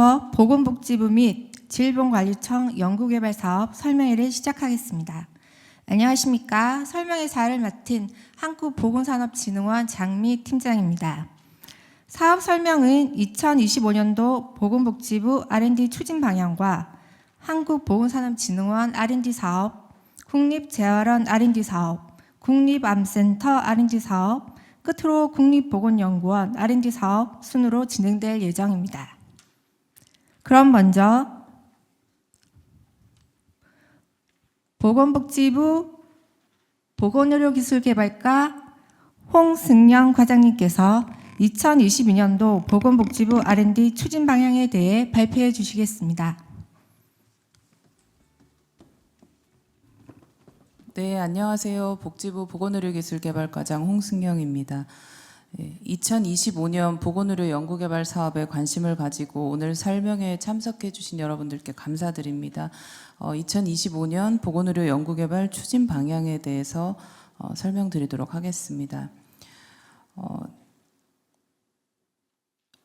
이어서 보건복지부 및 질병관리청 연구개발사업 설명회를 시작하겠습니다. 안녕하십니까. 설명회사를 맡은 한국보건산업진흥원 장미 팀장입니다. 사업 설명은 2025년도 보건복지부 R&D 추진 방향과 한국보건산업진흥원 R&D 사업, 국립재활원 R&D 사업, 국립암센터 R&D 사업, 끝으로 국립보건연구원 R&D 사업 순으로 진행될 예정입니다. 그럼 먼저 보건복지부 보건의료기술개발과 홍승영 과장님께서 2022년도 보건복지부 R&D 추진 방향에 대해 발표해 주시겠습니다. 네, 안녕하세요. 복지부 보건의료기술개발과장 홍승영입니다. 2025년 보건의료 연구개발 사업에 관심을 가지고 오늘 설명회에 참석해 주신 여러분들께 감사드립니다. 2025년 보건의료 연구개발 추진 방향에 대해서 설명드리도록 하겠습니다.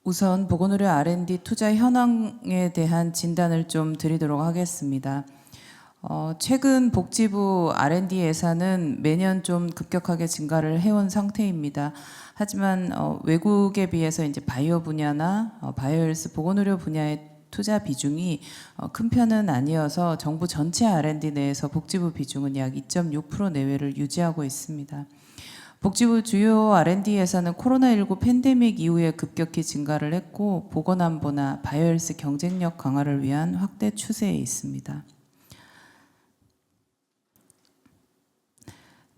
우선 보건의료 R&D 투자 현황에 대한 진단을 좀 드리도록 하겠습니다. 최근 복지부 R&D 예산은 매년 좀 급격하게 증가를 해온 상태입니다. 하지만 외국에 비해서 이제 바이오 분야나 바이오헬스 보건의료 분야의 투자 비중이 큰 편은 아니어서 정부 전체 R&D 내에서 복지부 비중은 약 2.6% 내외를 유지하고 있습니다. 복지부 주요 R&D 예산은 코로나19 팬데믹 이후에 급격히 증가를 했고 보건안보나 바이오헬스 경쟁력 강화를 위한 확대 추세에 있습니다.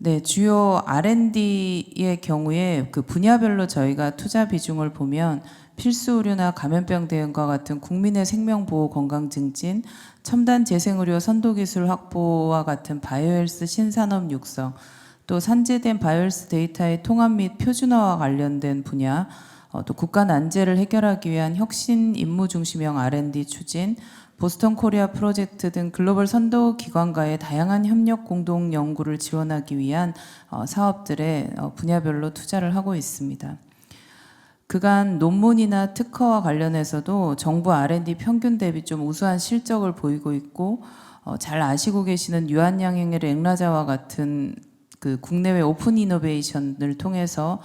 네, 주요 R&D의 경우에 그 분야별로 저희가 투자 비중을 보면 필수 의료나 감염병 대응과 같은 국민의 생명 보호 건강 증진, 첨단 재생의료 선도 기술 확보와 같은 바이오헬스 신산업 육성, 또 산재된 바이오헬스 데이터의 통합 및 표준화와 관련된 분야, 또 국가 난제를 해결하기 위한 혁신 임무 중심형 R&D 추진, 보스턴 코리아 프로젝트 등 글로벌 선도 기관과의 다양한 협력 공동 연구를 지원하기 위한 사업들의 분야별로 투자를 하고 있습니다. 그간 논문이나 특허와 관련해서도 정부 R&D 평균 대비 좀 우수한 실적을 보이고 있고 잘 아시고 계시는 유한양행의 랭라자와 같은 그 국내외 오픈 이노베이션을 통해서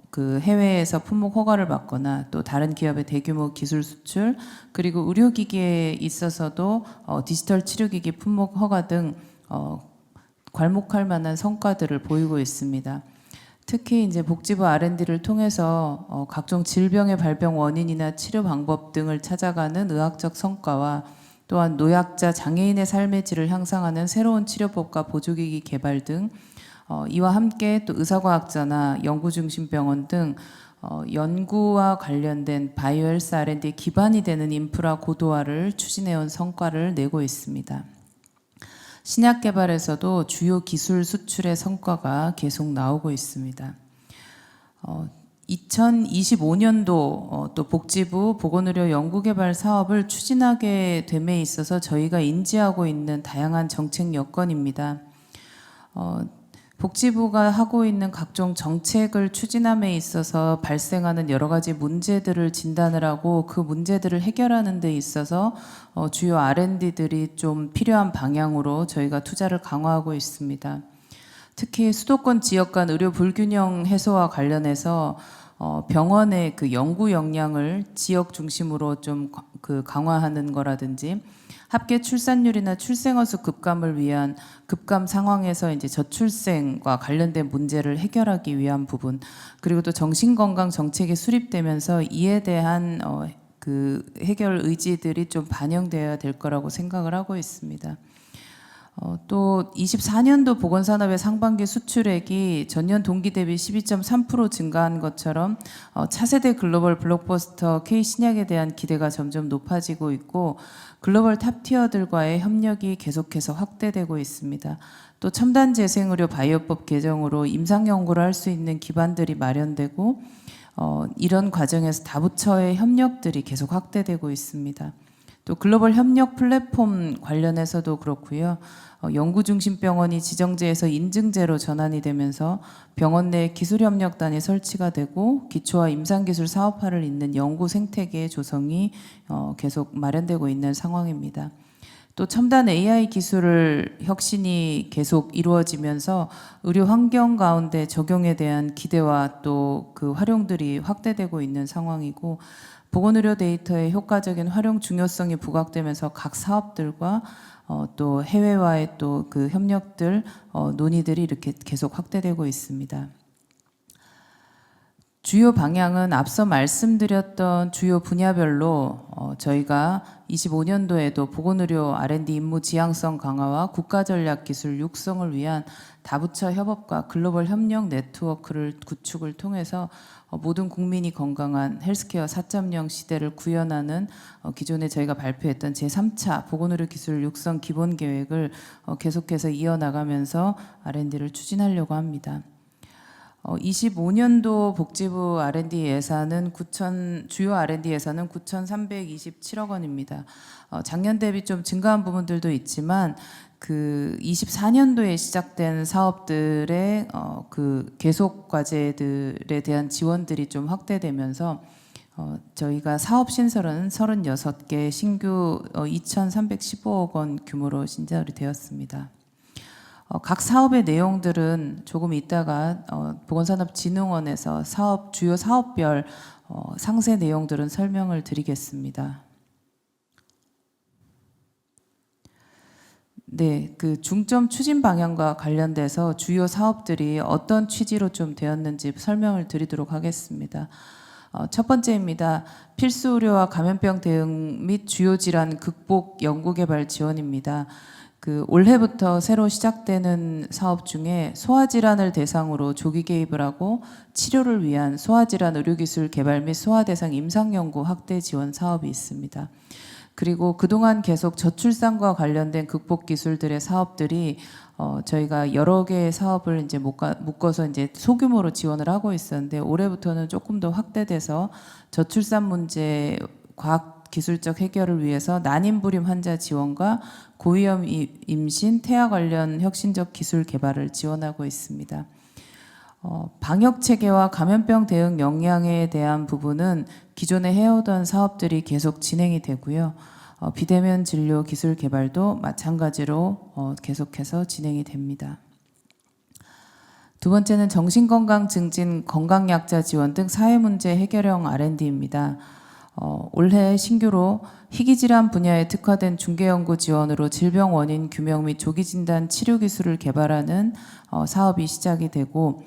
그 해외에서 품목 허가를 받거나 또 다른 기업의 대규모 기술 수출 그리고 의료기기에 있어서도 디지털 치료기기 품목 허가 등 괄목할 만한 성과들을 보이고 있습니다. 특히 이제 복지부 R&D를 통해서 각종 질병의 발병 원인이나 치료 방법 등을 찾아가는 의학적 성과와 또한 노약자 장애인의 삶의 질을 향상하는 새로운 치료법과 보조기기 개발 등 이와 함께 또 의사과학자나 연구중심병원 등 연구와 관련된 바이오헬스 R&D 기반이 되는 인프라 고도화를 추진해온 성과를 내고 있습니다. 신약 개발에서도 주요 기술 수출의 성과가 계속 나오고 있습니다. 2025년도 또 복지부 보건의료 연구개발 사업을 추진하게 됨에 있어서 저희가 인지하고 있는 다양한 정책 여건입니다. 복지부가 하고 있는 각종 정책을 추진함에 있어서 발생하는 여러 가지 문제들을 진단을 하고 그 문제들을 해결하는 데 있어서 주요 R&D들이 좀 필요한 방향으로 저희가 투자를 강화하고 있습니다. 특히 수도권 지역 간 의료 불균형 해소와 관련해서 병원의 그 연구 역량을 지역 중심으로 좀 그 강화하는 거라든지 합계 출산율이나 출생아 수 급감을 위한 급감 상황에서 이제 저출생과 관련된 문제를 해결하기 위한 부분 그리고 또 정신건강 정책이 수립되면서 이에 대한 그 해결 의지들이 좀 반영되어야 될 거라고 생각을 하고 있습니다. 또 24년도 보건산업의 상반기 수출액이 전년 동기 대비 12.3% 증가한 것처럼 차세대 글로벌 블록버스터 K신약에 대한 기대가 점점 높아지고 있고 글로벌 탑티어들과의 협력이 계속해서 확대되고 있습니다. 또 첨단 재생의료 바이오법 개정으로 임상 연구를 할 수 있는 기반들이 마련되고 이런 과정에서 다부처의 협력들이 계속 확대되고 있습니다. 또 글로벌 협력 플랫폼 관련해서도 그렇고요. 연구중심병원이 지정제에서 인증제로 전환이 되면서 병원 내 기술협력단이 설치가 되고 기초와 임상기술 사업화를 잇는 연구 생태계 조성이 계속 마련되고 있는 상황입니다. 또 첨단 AI 기술을 혁신이 계속 이루어지면서 의료 환경 가운데 적용에 대한 기대와 또 그 활용들이 확대되고 있는 상황이고, 보건의료 데이터의 효과적인 활용 중요성이 부각되면서 각 사업들과 또 해외와의 또 그 협력들 논의들이 이렇게 계속 확대되고 있습니다. 주요 방향은 앞서 말씀드렸던 주요 분야별로 저희가 25년도에도 보건의료 R&D 임무 지향성 강화와 국가전략기술 육성을 위한 다부처 협업과 글로벌 협력 네트워크를 구축을 통해서 모든 국민이 건강한 헬스케어 4.0 시대를 구현하는 기존에 저희가 발표했던 제3차 보건의료 기술 육성 기본계획을 계속해서 이어나가면서 R&D를 추진하려고 합니다. 25년도 복지부 R&D 예산은 주요 R&D 예산은 9,327억 원입니다. 작년 대비 좀 증가한 부분들도 있지만 그 24년도에 시작된 사업들의 그 계속 과제들에 대한 지원들이 좀 확대되면서 저희가 사업 신설은 36개 신규 2,315억 원 규모로 신설이 되었습니다. 각 사업의 내용들은 조금 이따가 보건산업진흥원에서 주요 사업별 상세 내용들은 설명을 드리겠습니다. 네, 그 중점 추진 방향과 관련돼서 주요 사업들이 어떤 취지로 좀 되었는지 설명을 드리도록 하겠습니다. 첫 번째입니다. 필수 의료와 감염병 대응 및 주요 질환 극복 연구개발 지원입니다. 그 올해부터 새로 시작되는 사업 중에 소아질환을 대상으로 조기 개입을 하고 치료를 위한 소아질환 의료기술 개발 및 소아대상 임상연구 확대 지원 사업이 있습니다. 그리고 그동안 계속 저출산과 관련된 극복 기술들의 사업들이 저희가 여러 개의 사업을 이제 묶어서 이제 소규모로 지원을 하고 있었는데, 올해부터는 조금 더 확대돼서 저출산 문제 과학 기술적 해결을 위해서 난임불임 환자 지원과 고위험 임신, 태아 관련 혁신적 기술 개발을 지원하고 있습니다. 방역 체계와 감염병 대응 역량에 대한 부분은 기존에 해오던 사업들이 계속 진행이 되고요. 비대면 진료 기술 개발도 마찬가지로 계속해서 진행이 됩니다. 두 번째는 정신건강 증진, 건강약자 지원 등 사회문제 해결형 R&D입니다. 올해 신규로 희귀질환 분야에 특화된 중개연구 지원으로 질병 원인 규명 및 조기진단 치료 기술을 개발하는 사업이 시작이 되고,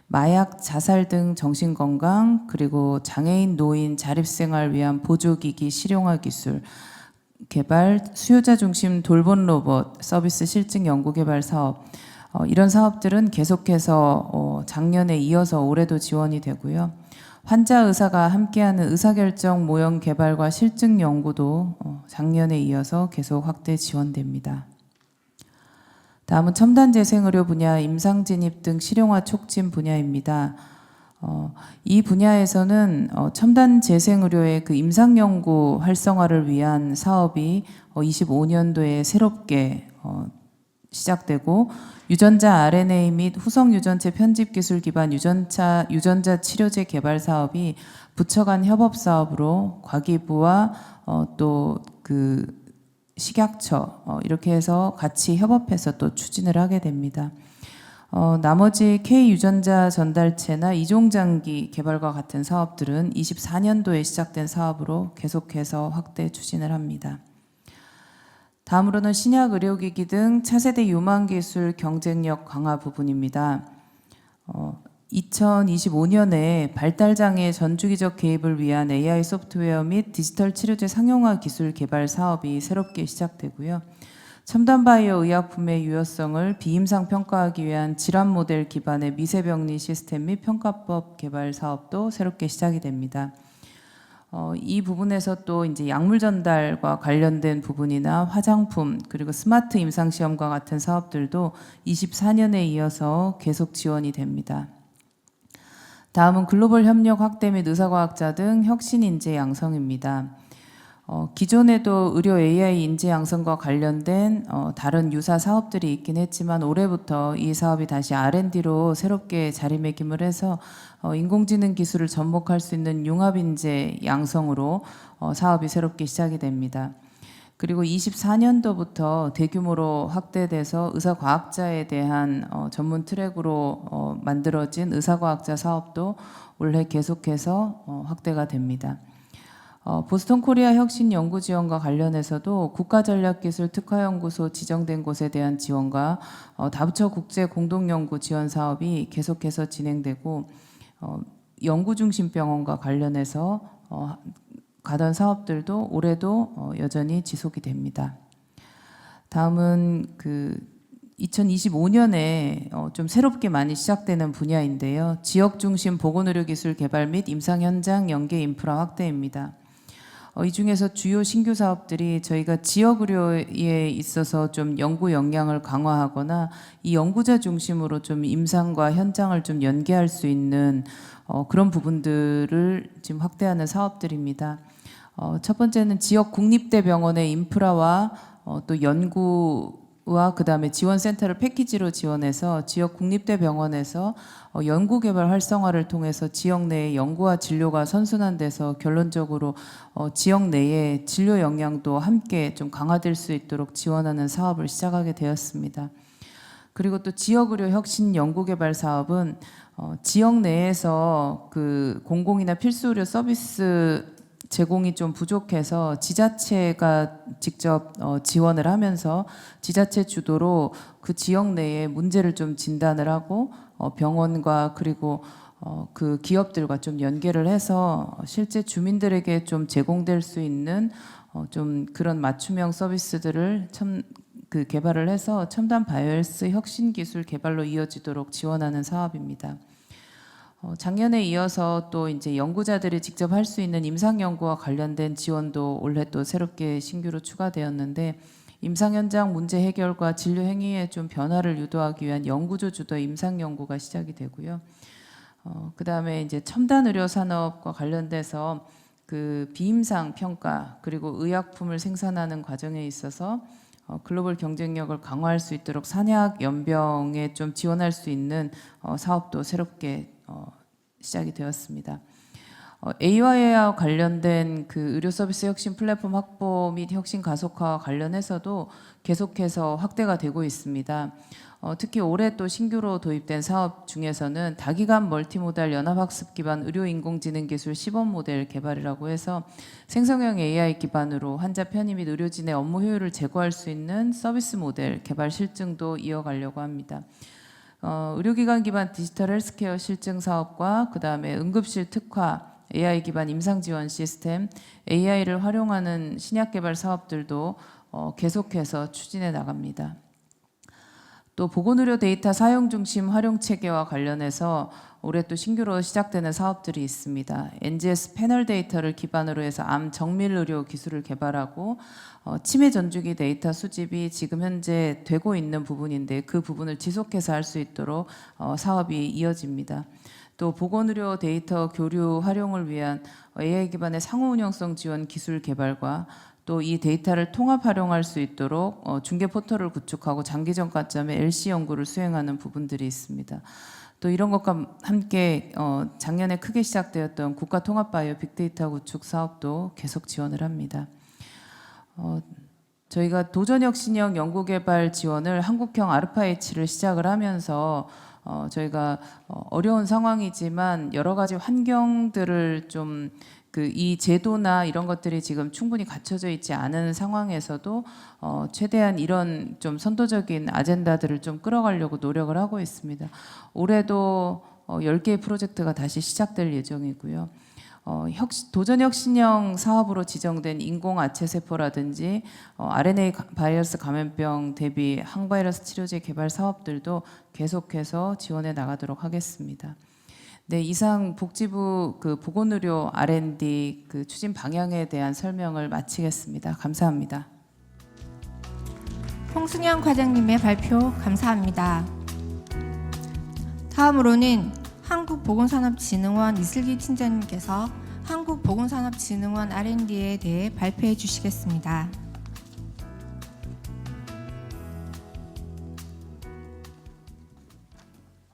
마약, 자살 등 정신건강, 그리고 장애인, 노인, 자립생활 위한 보조기기 실용화 기술 개발, 수요자 중심 돌봄 로봇 서비스 실증 연구 개발 사업, 이런 사업들은 계속해서 작년에 이어서 올해도 지원이 되고요. 환자 의사가 함께하는 의사결정 모형 개발과 실증 연구도 작년에 이어서 계속 확대 지원됩니다. 다음은 첨단 재생의료 분야 임상 진입 등 실용화 촉진 분야입니다. 이 분야에서는 첨단 재생의료의 그 임상 연구 활성화를 위한 사업이 25년도에 새롭게 시작되고, 유전자 RNA 및 후성 유전체 편집 기술 기반 유전자 치료제 개발 사업이 부처 간 협업 사업으로 과기부와 또 그 식약처 이렇게 해서 같이 협업해서 또 추진을 하게 됩니다. 나머지 K 유전자 전달체나 이종장기 개발과 같은 사업들은 24년도에 시작된 사업으로 계속해서 확대 추진을 합니다. 다음으로는 신약 의료기기 등 차세대 유망기술 경쟁력 강화 부분입니다. 2025년에 발달장애 전주기적 개입을 위한 AI 소프트웨어 및 디지털 치료제 상용화 기술 개발 사업이 새롭게 시작되고요. 첨단 바이오 의약품의 유효성을 비임상 평가하기 위한 질환 모델 기반의 미세병리 시스템 및 평가법 개발 사업도 새롭게 시작이 됩니다. 이 부분에서 또 이제 약물 전달과 관련된 부분이나 화장품, 그리고 스마트 임상 시험과 같은 사업들도 24년에 이어서 계속 지원이 됩니다. 다음은 글로벌 협력 확대 및 의사과학자 등 혁신 인재 양성입니다. 기존에도 의료 AI 인재 양성과 관련된 다른 유사 사업들이 있긴 했지만 올해부터 이 사업이 다시 R&D로 새롭게 자리매김을 해서 인공지능 기술을 접목할 수 있는 융합 인재 양성으로 사업이 새롭게 시작이 됩니다. 그리고 24년도부터 대규모로 확대돼서 의사과학자에 대한 전문 트랙으로 만들어진 의사과학자 사업도 올해 계속해서 확대가 됩니다. 보스턴 코리아 혁신 연구 지원과 관련해서도 국가전략기술 특화연구소 지정된 곳에 대한 지원과 다부처 국제 공동연구 지원 사업이 계속해서 진행되고 연구중심병원과 관련해서 가던 사업들도 올해도 여전히 지속이 됩니다. 다음은 2025년에 좀 새롭게 많이 시작되는 분야인데요. 지역중심 보건의료기술 개발 및 임상현장 연계 인프라 확대입니다. 이 중에서 주요 신규 사업들이 저희가 지역 의료에 있어서 좀 연구 역량을 강화하거나 이 연구자 중심으로 좀 임상과 현장을 좀 연계할 수 있는 그런 부분들을 지금 확대하는 사업들입니다. 첫 번째는 지역 국립대병원의 인프라와 또 연구와 그다음에 지원센터를 패키지로 지원해서 지역 국립대병원에서 연구개발 활성화를 통해서 지역 내의 연구와 진료가 선순환돼서 결론적으로 지역 내의 진료 역량도 함께 좀 강화될 수 있도록 지원하는 사업을 시작하게 되었습니다. 그리고 또 지역의료 혁신 연구개발 사업은 지역 내에서 그 공공이나 필수의료 서비스 제공이 좀 부족해서 지자체가 직접 지원을 하면서 지자체 주도로 그 지역 내에 문제를 좀 진단을 하고 병원과 그리고 그 기업들과 좀 연계를 해서 실제 주민들에게 좀 제공될 수 있는 좀 그런 맞춤형 서비스들을 개발을 해서 첨단 바이오헬스 혁신 기술 개발로 이어지도록 지원하는 사업입니다. 작년에 이어서 또 이제 연구자들이 직접 할 수 있는 임상 연구와 관련된 지원도 올해 또 새롭게 신규로 추가되었는데 임상 현장 문제 해결과 진료 행위에 좀 변화를 유도하기 위한 연구조 주도 임상 연구가 시작이 되고요. 그다음에 이제 첨단 의료 산업과 관련돼서 그 비임상 평가 그리고 의약품을 생산하는 과정에 있어서 글로벌 경쟁력을 강화할 수 있도록 산약 연병에 좀 지원할 수 있는 사업도 새롭게 시작이 되었습니다. AI와 관련된 그 의료 서비스 혁신 플랫폼 확보 및 혁신 가속화와 관련해서도 계속해서 확대가 되고 있습니다. 특히 올해 또 신규로 도입된 사업 중에서는 다기간 멀티모달 연합학습 기반 의료 인공지능 기술 시범 모델 개발이라고 해서 생성형 AI 기반으로 환자 편의 및 의료진의 업무 효율을 제고할 수 있는 서비스 모델 개발 실증도 이어가려고 합니다. 의료기관 기반 디지털 헬스케어 실증 사업과 그다음에 응급실 특화 AI 기반 임상 지원 시스템, AI를 활용하는 신약 개발 사업들도 계속해서 추진해 나갑니다. 또 보건의료 데이터 사용 중심 활용 체계와 관련해서 올해 또 신규로 시작되는 사업들이 있습니다. NGS 패널 데이터를 기반으로 해서 암 정밀 의료 기술을 개발하고 치매 전주기 데이터 수집이 지금 현재 되고 있는 부분인데 그 부분을 지속해서 할 수 있도록 사업이 이어집니다. 또 보건의료 데이터 교류 활용을 위한 AI 기반의 상호 운영성 지원 기술 개발과 또 이 데이터를 통합 활용할 수 있도록 중개 포털을 구축하고 장기적 관점의 LC 연구를 수행하는 부분들이 있습니다. 또 이런 것과 함께 작년에 크게 시작되었던 국가 통합 바이오 빅데이터 구축 사업도 계속 지원을 합니다. 저희가 도전혁신형 연구개발 지원을 한국형 아르파H를 시작을 하면서 저희가 어려운 상황이지만 여러 가지 환경들을 좀 이 제도나 이런 것들이 지금 충분히 갖춰져 있지 않은 상황에서도 최대한 이런 좀 선도적인 아젠다들을 좀 끌어가려고 노력을 하고 있습니다. 올해도 10개의 프로젝트가 다시 시작될 예정이고요. 도전혁신형 사업으로 지정된 인공아체세포라든지 RNA 바이러스 감염병 대비 항바이러스 치료제 개발 사업들도 계속해서 지원해 나가도록 하겠습니다. 네, 이상 복지부 그 보건의료 R&D 그 추진 방향에 대한 설명을 마치겠습니다. 감사합니다. 홍승현 과장님의 발표 감사합니다. 다음으로는 한국보건산업진흥원 이슬기 팀장님께서 한국보건산업진흥원 R&D에 대해 발표해 주시겠습니다.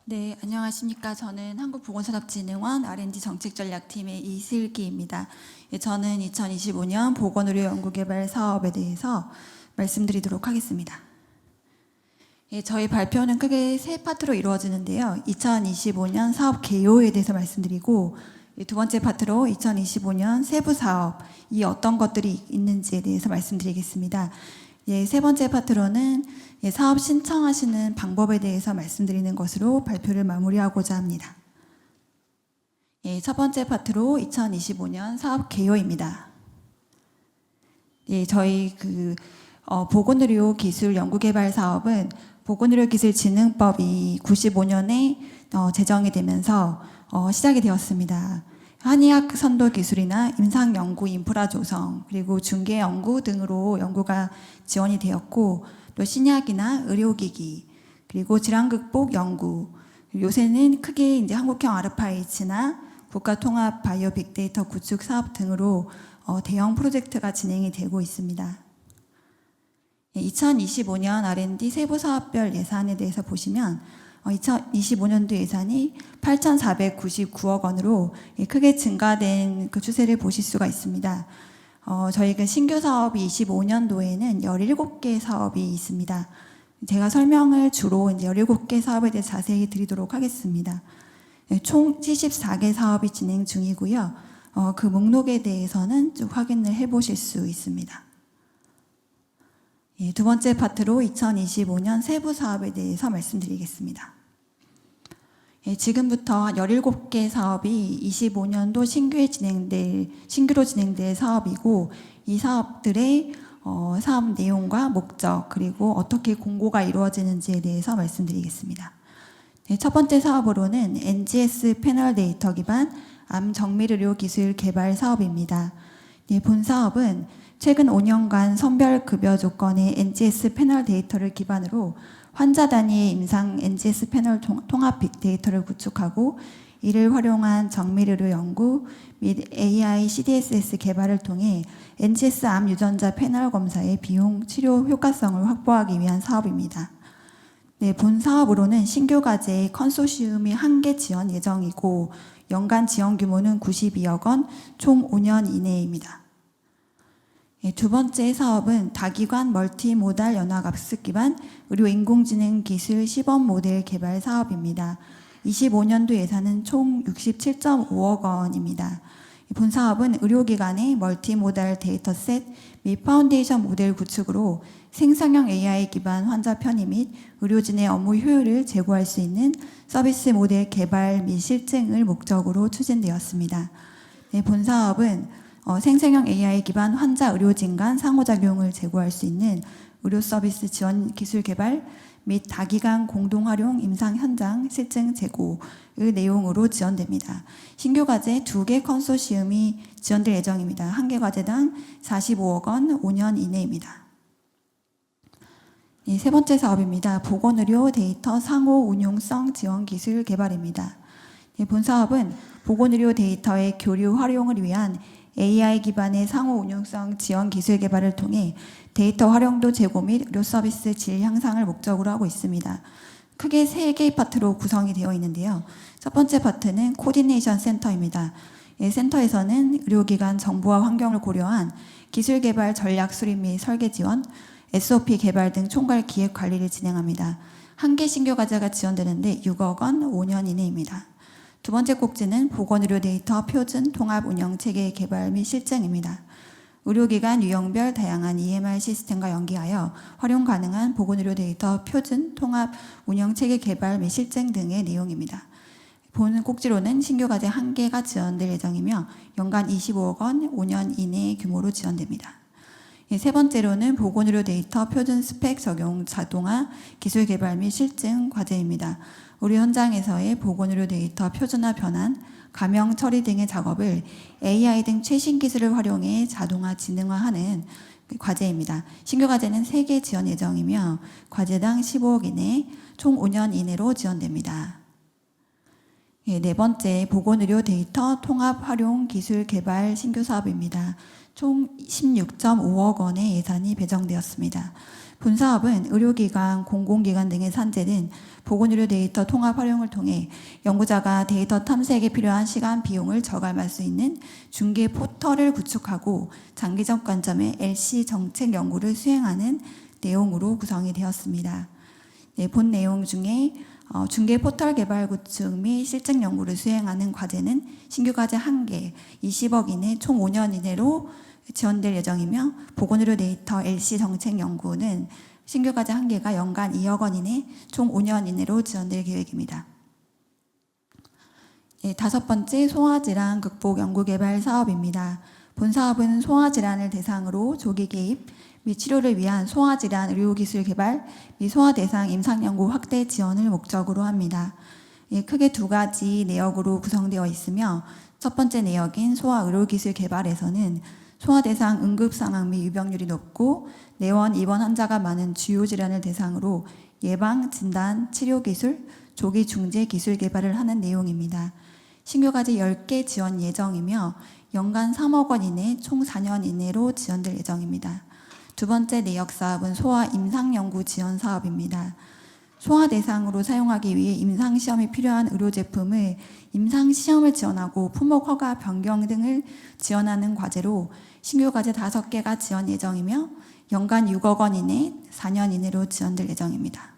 네, 안녕하십니까. 저는 한국보건산업진흥원 R&D 정책전략팀의 이슬기입니다. 예, 저는 2025년 보건의료 연구개발 사업에 대해서 말씀드리도록 하겠습니다. 예, 저희 발표는 크게 세 파트로 이루어지는데요. 2025년 사업 개요에 대해서 말씀드리고, 두 번째 파트로 2025년 세부 사업이 어떤 것들이 있는지에 대해서 말씀드리겠습니다. 예, 세 번째 파트로는 사업 신청하시는 방법에 대해서 말씀드리는 것으로 발표를 마무리하고자 합니다. 예, 첫 번째 파트로 2025년 사업 개요입니다. 예, 저희 보건의료 기술 연구개발 사업은 보건의료기술진흥법이 95년에 제정이 되면서 시작이 되었습니다. 한의학 선도 기술이나 임상 연구 인프라 조성, 그리고 중개 연구 등으로 연구가 지원이 되었고, 또 신약이나 의료기기, 그리고 질환 극복 연구, 요새는 크게 이제 한국형 RFIH나 국가통합 바이오 빅데이터 구축 사업 등으로 대형 프로젝트가 진행이 되고 있습니다. 2025년 R&D 세부 사업별 예산에 대해서 보시면 2025년도 예산이 8,499억 원으로 크게 증가된 그 추세를 보실 수가 있습니다. 저희가 신규 사업이 25년도에는 17개 사업이 있습니다. 제가 설명을 주로 이제 17개 사업에 대해 자세히 드리도록 하겠습니다. 총 74개 사업이 진행 중이고요. 그 목록에 대해서는 쭉 확인을 해보실 수 있습니다. 두 번째 파트로 2025년 세부 사업에 대해서 말씀드리겠습니다. 지금부터 17개 사업이 25년도 신규로 진행될 사업이고, 이 사업들의 사업 내용과 목적, 그리고 어떻게 공고가 이루어지는지에 대해서 말씀드리겠습니다. 첫 번째 사업으로는 NGS 패널 데이터 기반 암 정밀의료 기술 개발 사업입니다. 본 사업은 최근 5년간 선별급여 조건의 NGS 패널 데이터를 기반으로 환자 단위의 임상 NGS 패널 통합 빅데이터를 구축하고, 이를 활용한 정밀의료 연구 및 AI CDSS 개발을 통해 NGS 암 유전자 패널 검사의 비용 치료 효과성을 확보하기 위한 사업입니다. 본 사업으로는 신규 과제의 컨소시엄이 1개 지원 예정이고, 연간 지원 규모는 92억 원, 총 5년 이내입니다. 두 번째 사업은 다기관 멀티모달 연합학습 기반 의료 인공지능 기술 시범 모델 개발 사업입니다. 25년도 예산은 총 67.5억 원입니다. 본 사업은 의료기관의 멀티모달 데이터셋 및 파운데이션 모델 구축으로 생성형 AI 기반 환자 편의 및 의료진의 업무 효율을 제고할 수 있는 서비스 모델 개발 및 실증을 목적으로 추진되었습니다. 본 사업은 생성형 AI 기반 환자 의료진 간 상호작용을 제고할 수 있는 의료 서비스 지원 기술 개발 및 다기관 공동 활용 임상 현장 실증 제고의 내용으로 지원됩니다. 신규 과제 2개 컨소시엄이 지원될 예정입니다. 1개 과제당 45억 원, 5년 이내입니다. 세 번째 사업입니다. 보건의료 데이터 상호 운용성 지원 기술 개발입니다. 본 사업은 보건의료 데이터의 교류 활용을 위한 AI 기반의 상호 운용성 지원 기술 개발을 통해 데이터 활용도 제고 및 의료 서비스 질 향상을 목적으로 하고 있습니다. 크게 3개의 파트로 구성이 되어 있는데요. 첫 번째 파트는 코디네이션 센터입니다. 센터에서는 의료기관 정보와 환경을 고려한 기술 개발 전략 수립 및 설계 지원, SOP 개발 등 총괄 기획 관리를 진행합니다. 1개 신규 과제가 지원되는데 6억 원, 5년 이내입니다. 두 번째 꼭지는 보건의료 데이터 표준 통합 운영 체계 개발 및 실증입니다. 의료기관 유형별 다양한 EMR 시스템과 연계하여 활용 가능한 보건의료 데이터 표준 통합 운영 체계 개발 및 실증 등의 내용입니다. 본 꼭지로는 신규 과제 1개가 지원될 예정이며 연간 25억 원, 5년 이내 규모로 지원됩니다. 세 번째로는 보건의료 데이터 표준 스펙 적용 자동화 기술 개발 및 실증 과제입니다. 우리 현장에서의 보건의료 데이터 표준화 변환, 가명 처리 등의 작업을 AI 등 최신 기술을 활용해 자동화, 지능화하는 과제입니다. 신규 과제는 3개 지원 예정이며 과제당 15억 이내, 총 5년 이내로 지원됩니다. 네 번째, 보건의료 데이터 통합 활용 기술 개발 신규 사업입니다. 총 16.5억 원의 예산이 배정되었습니다. 본 사업은 의료기관, 공공기관 등에 산재된 보건의료 데이터 통합 활용을 통해 연구자가 데이터 탐색에 필요한 시간, 비용을 저감할 수 있는 중개 포털을 구축하고 장기적 관점의 LC 정책 연구를 수행하는 내용으로 구성이 되었습니다. 네, 본 내용 중에 중개 포털 개발 구축 및 실증 연구를 수행하는 과제는 신규 과제 1개, 20억 이내 총 5년 이내로 지원될 예정이며 보건의료 데이터 LC 정책 연구는 신규 과제 1개가 연간 2억 원 이내 총 5년 이내로 지원될 계획입니다. 네, 다섯 번째, 소아질환 극복 연구개발 사업입니다. 본 사업은 소아질환을 대상으로 조기 개입 및 치료를 위한 소아질환 의료기술 개발 및 소아대상 임상연구 확대 지원을 목적으로 합니다. 크게 두 가지 내역으로 구성되어 있으며 첫 번째 내역인 소아의료기술 개발에서는 소아대상 응급상황 및 유병률이 높고 내원 입원 환자가 많은 주요 질환을 대상으로 예방, 진단, 치료기술, 조기 중재 기술 개발을 하는 내용입니다. 신규 과제 10개 지원 예정이며 연간 3억 원 이내 총 4년 이내로 지원될 예정입니다. 두 번째 내역 사업은 소아 임상연구 지원 사업입니다. 소아 대상으로 사용하기 위해 임상시험이 필요한 의료제품을 임상시험을 지원하고 품목 허가 변경 등을 지원하는 과제로 신규 과제 5개가 지원 예정이며 연간 6억 원 이내 4년 이내로 지원될 예정입니다.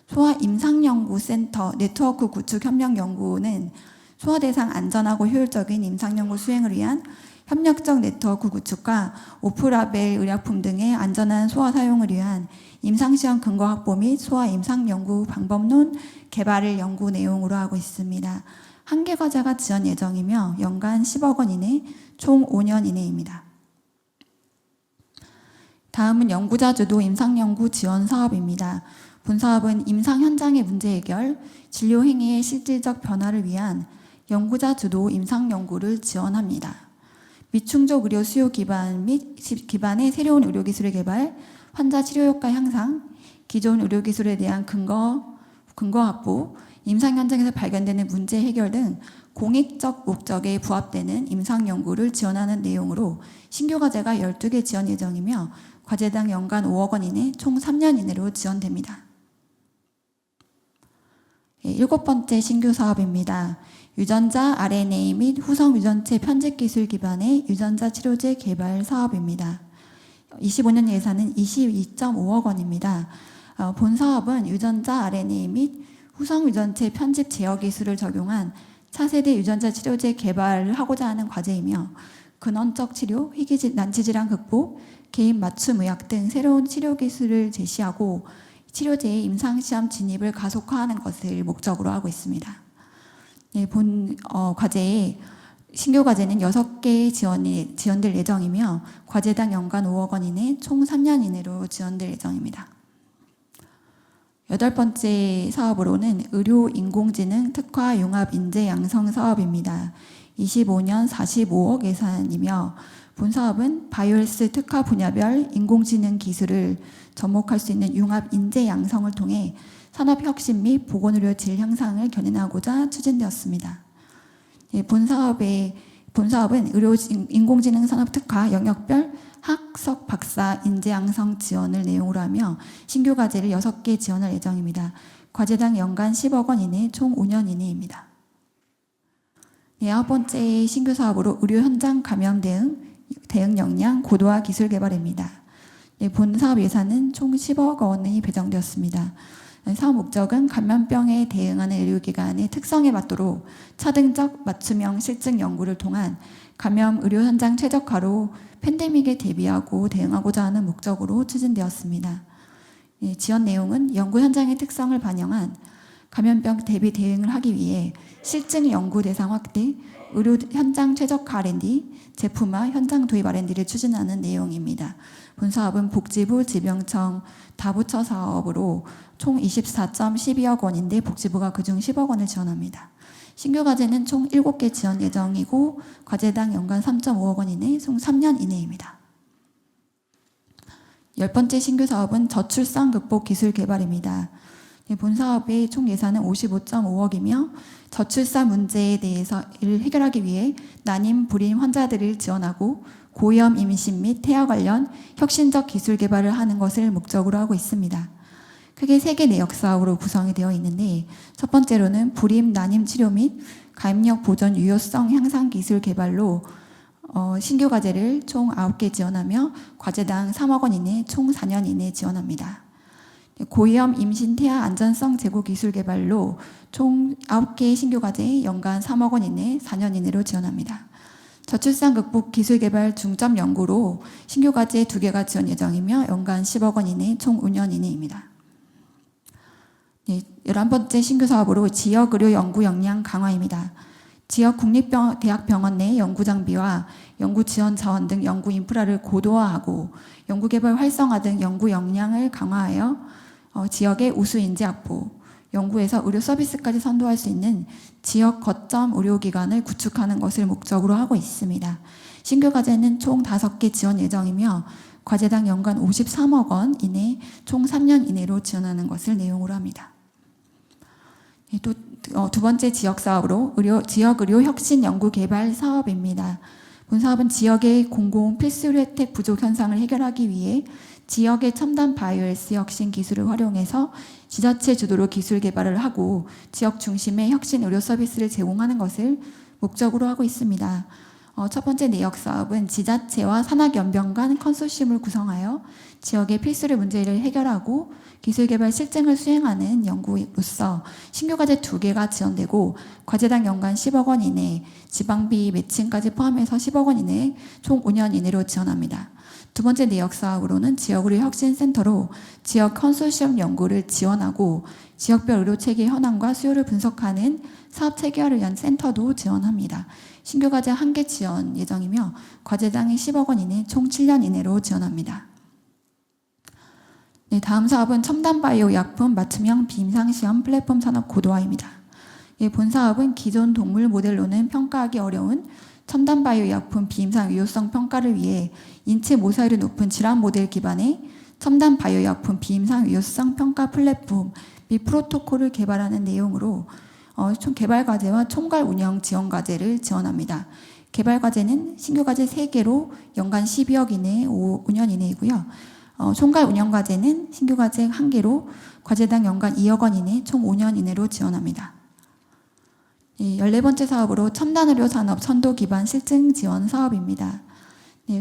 소아 임상연구센터 네트워크 구축 협력 연구는 소아 대상 안전하고 효율적인 임상연구 수행을 위한 협력적 네트워크 구축과 오프라벨 의약품 등의 안전한 소아 사용을 위한 임상시험 근거 확보 및 소아 임상연구 방법론 개발을 연구 내용으로 하고 있습니다. 1개 과제가 지원 예정이며 연간 10억 원 이내 총 5년 이내입니다. 다음은 연구자 주도 임상연구 지원 사업입니다. 본 사업은 임상 현장의 문제 해결, 진료 행위의 실질적 변화를 위한 연구자 주도 임상연구를 지원합니다. 미충족 의료 수요 기반 및 기반의 새로운 의료기술의 개발, 환자 치료 효과 향상, 기존 의료기술에 대한 근거 확보, 임상 현장에서 발견되는 문제 해결 등 공익적 목적에 부합되는 임상 연구를 지원하는 내용으로 신규 과제가 12개 지원 예정이며 과제당 연간 5억 원 이내 총 3년 이내로 지원됩니다. 7번째 신규 사업입니다. 유전자 RNA 및 후성 유전체 편집 기술 기반의 유전자 치료제 개발 사업입니다. 25년 예산은 22.5억 원입니다. 본 사업은 유전자 RNA 및 후성 유전체 편집 제어 기술을 적용한 차세대 유전자 치료제 개발을 하고자 하는 과제이며 근원적 치료, 희귀 난치질환 극복, 개인 맞춤 의학 등 새로운 치료 기술을 제시하고 치료제의 임상시험 진입을 가속화하는 것을 목적으로 하고 있습니다. 네, 본 과제에 신규 과제는 6개 지원될 예정이며 과제당 연간 5억 원 이내 총 3년 이내로 지원될 예정입니다. 8번째 사업으로는 의료 인공지능 특화 융합 인재 양성 사업입니다. 25년 45억 예산이며 본 사업은 바이오헬스 특화 분야별 인공지능 기술을 접목할 수 있는 융합 인재 양성을 통해 산업 혁신 및 보건의료 질 향상을 견인하고자 추진되었습니다. 본 사업은 의료 인공지능 산업 특화 영역별 학석 박사 인재 양성 지원을 내용으로 하며 신규 과제를 6개 지원할 예정입니다. 과제당 연간 10억 원 이내 총 5년 이내입니다. 9번째 신규 사업으로 의료 현장 감염 대응 역량 고도화 기술 개발입니다. 본 사업 예산은 총 10억 원이 배정되었습니다. 사업 목적은 감염병에 대응하는 의료기관의 특성에 맞도록 차등적 맞춤형 실증 연구를 통한 감염 의료 현장 최적화로 팬데믹에 대비하고 대응하고자 하는 목적으로 추진되었습니다. 지원 내용은 연구 현장의 특성을 반영한 감염병 대비 대응을 하기 위해 실증 연구 대상 확대, 의료 현장 최적화 R&D, 제품화 현장 도입 R&D를 추진하는 내용입니다. 본 사업은 복지부, 질병청, 다부처 사업으로 총 24.12억 원인데 복지부가 그중 10억 원을 지원합니다. 신규 과제는 총 7개 지원 예정이고 과제당 연간 3.5억 원 이내 총 3년 이내입니다. 10번째 신규 사업은 저출산 극복 기술 개발입니다. 본 사업의 총 예산은 55.5억이며 저출산 문제에 대해서 이를 해결하기 위해 난임, 불임 환자들을 지원하고 고위험 임신 및 태아 관련 혁신적 기술 개발을 하는 것을 목적으로 하고 있습니다. 크게 3개 내역 사업으로 구성이 되어 있는데 첫 번째로는 불임, 난임 치료 및 가임력 보존 유효성 향상 기술 개발로 신규 과제를 총 9개 지원하며 과제당 3억 원 이내 총 4년 이내 지원합니다. 고위험 임신 태아 안전성 제고 기술 개발로 총 9개의 신규 과제에 연간 3억 원 이내 4년 이내로 지원합니다. 저출산 극복 기술 개발 중점 연구로 신규 과제 2개가 지원 예정이며 연간 10억 원 이내 총 5년 이내입니다. 11번째 신규 사업으로 지역의료 연구 역량 강화입니다. 지역 국립대학병원 내 연구 장비와 연구 지원 자원 등 연구 인프라를 고도화하고 연구 개발 활성화 등 연구 역량을 강화하여 지역의 우수 인재 확보, 연구에서 의료 서비스까지 선도할 수 있는 지역 거점 의료기관을 구축하는 것을 목적으로 하고 있습니다. 신규 과제는 총 5개 지원 예정이며 과제당 연간 53억 원 이내 총 3년 이내로 지원하는 것을 내용으로 합니다. 또 두 번째 지역 사업으로 지역 의료 혁신 연구 개발 사업입니다. 본 사업은 지역의 공공 필수 의료 혜택 부족 현상을 해결하기 위해 지역의 첨단 바이오헬스 혁신 기술을 활용해서 지자체 주도로 기술 개발을 하고 지역 중심의 혁신 의료 서비스를 제공하는 것을 목적으로 하고 있습니다. 첫 번째 내역 사업은 지자체와 산학연병 간 컨소시엄을 구성하여 지역의 필수의 문제를 해결하고 기술 개발 실증을 수행하는 연구로서 신규 과제 2개가 지원되고 과제당 연간 10억 원 이내, 지방비 매칭까지 포함해서 10억 원 이내 총 5년 이내로 지원합니다. 두 번째 내역 사업으로는 지역의료 혁신센터로 지역 컨소시엄 연구를 지원하고 지역별 의료체계 현황과 수요를 분석하는 사업 체계화를 위한 센터도 지원합니다. 신규 과제 1개 지원 예정이며 과제당이 10억 원 이내 총 7년 이내로 지원합니다. 다음 사업은 첨단 바이오 약품 맞춤형 비임상시험 플랫폼 산업 고도화입니다. 본 사업은 기존 동물 모델로는 평가하기 어려운 첨단 바이오 약품 비임상 유효성 평가를 위해 인체 모사율이 높은 질환 모델 기반의 첨단 바이오 약품 비임상 유효성 평가 플랫폼 및 프로토콜을 개발하는 내용으로 총 개발 과제와 총괄 운영 지원 과제를 지원합니다. 개발 과제는 신규 과제 3개로 연간 12억 이내 5년 이내이고요. 총괄 운영 과제는 신규 과제 1개로 과제당 연간 2억 원 이내 총 5년 이내로 지원합니다. 14번째 사업으로 첨단의료 산업 선도 기반 실증 지원 사업입니다.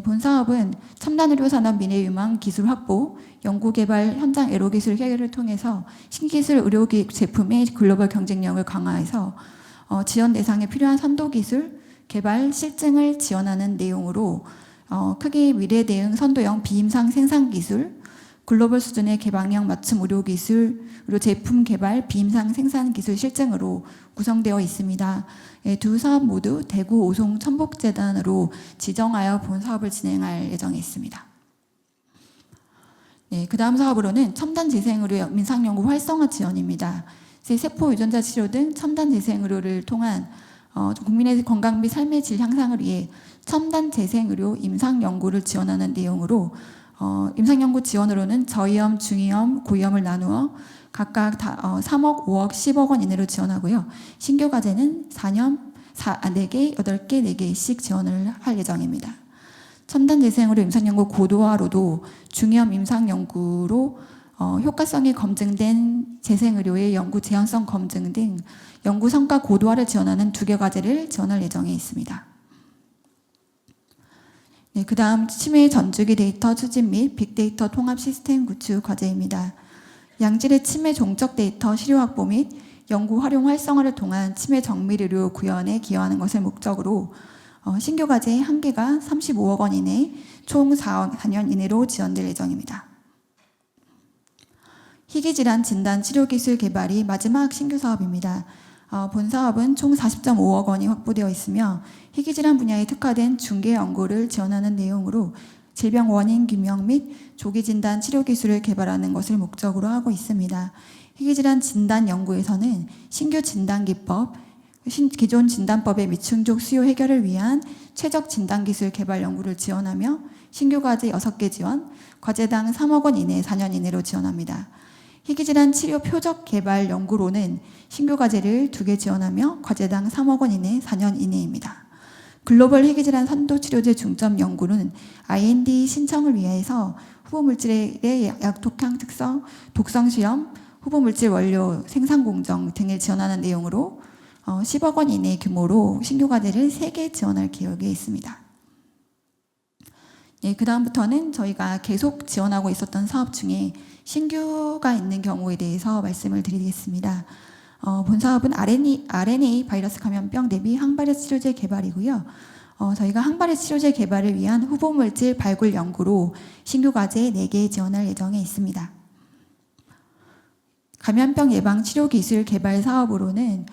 본 사업은 첨단의료 산업 미래 유망 기술 확보, 연구 개발 현장 애로 기술 해결을 통해서 신기술 의료 제품의 글로벌 경쟁력을 강화해서 지원 대상에 필요한 선도 기술 개발 실증을 지원하는 내용으로 크게 미래 대응 선도형 비임상 생산 기술, 글로벌 수준의 개방형 맞춤 의료 기술, 의료 제품 개발, 비임상 생산 기술 실증으로 구성되어 있습니다. 두 사업 모두 대구 오송 천복재단으로 지정하여 본 사업을 진행할 예정에 있습니다. 그 다음 사업으로는 첨단 재생의료 민상연구 활성화 지원입니다. 세포 유전자 치료 등 첨단 재생의료를 통한 국민의 건강 및 삶의 질 향상을 위해 첨단 재생의료 임상연구를 지원하는 내용으로 임상연구 지원으로는 저위험, 중위험, 고위험을 나누어 각각 3억, 5억, 10억 원 이내로 지원하고요. 신규 과제는 4개, 8개, 4개씩 지원을 할 예정입니다. 첨단 재생의료 임상연구 고도화로도 중위험 임상연구로 효과성이 검증된 재생의료의 연구 제한성 검증 등 연구 성과 고도화를 지원하는 2개 과제를 지원할 예정에 있습니다. 그 다음 치매 전주기 데이터 추진 및 빅데이터 통합 시스템 구축 과제입니다. 양질의 치매 종적 데이터 시료 확보 및 연구 활용 활성화를 통한 치매 정밀의료 구현에 기여하는 것을 목적으로 신규 과제 1개가 35억 원 이내 총 4년 이내로 지원될 예정입니다. 희귀질환 진단 치료기술 개발이 마지막 신규 사업입니다. 본 사업은 총 40.5억 원이 확보되어 있으며 희귀질환 분야에 특화된 중개 연구를 지원하는 내용으로 질병 원인 규명 및 조기 진단 치료 기술을 개발하는 것을 목적으로 하고 있습니다. 희귀질환 진단 연구에서는 신규 진단 기법, 기존 진단법의 미충족 수요 해결을 위한 최적 진단 기술 개발 연구를 지원하며 신규 과제 6개 지원, 과제당 3억 원 이내 4년 이내로 지원합니다. 희귀질환 치료 표적 개발 연구로는 신규 과제를 2개 지원하며 과제당 3억 원 이내 4년 이내입니다. 글로벌 희귀질환 선도 치료제 중점 연구는 IND 신청을 위해서 후보물질의 약독향 특성, 독성 시험, 후보물질 원료 생산 공정 등을 지원하는 내용으로 10억 원 이내 규모로 신규 과제를 3개 지원할 계획에 있습니다. 예, 그 다음부터는 저희가 계속 지원하고 있었던 사업 중에 신규가 있는 경우에 대해서 말씀을 드리겠습니다. 본 사업은 RNA 바이러스 감염병 대비 항바이러스 치료제 개발이고요. 저희가 항바이러스 치료제 개발을 위한 후보물질 발굴 연구로 신규 과제 4개 지원할 예정에 있습니다. 감염병 예방 치료 기술 개발 사업으로는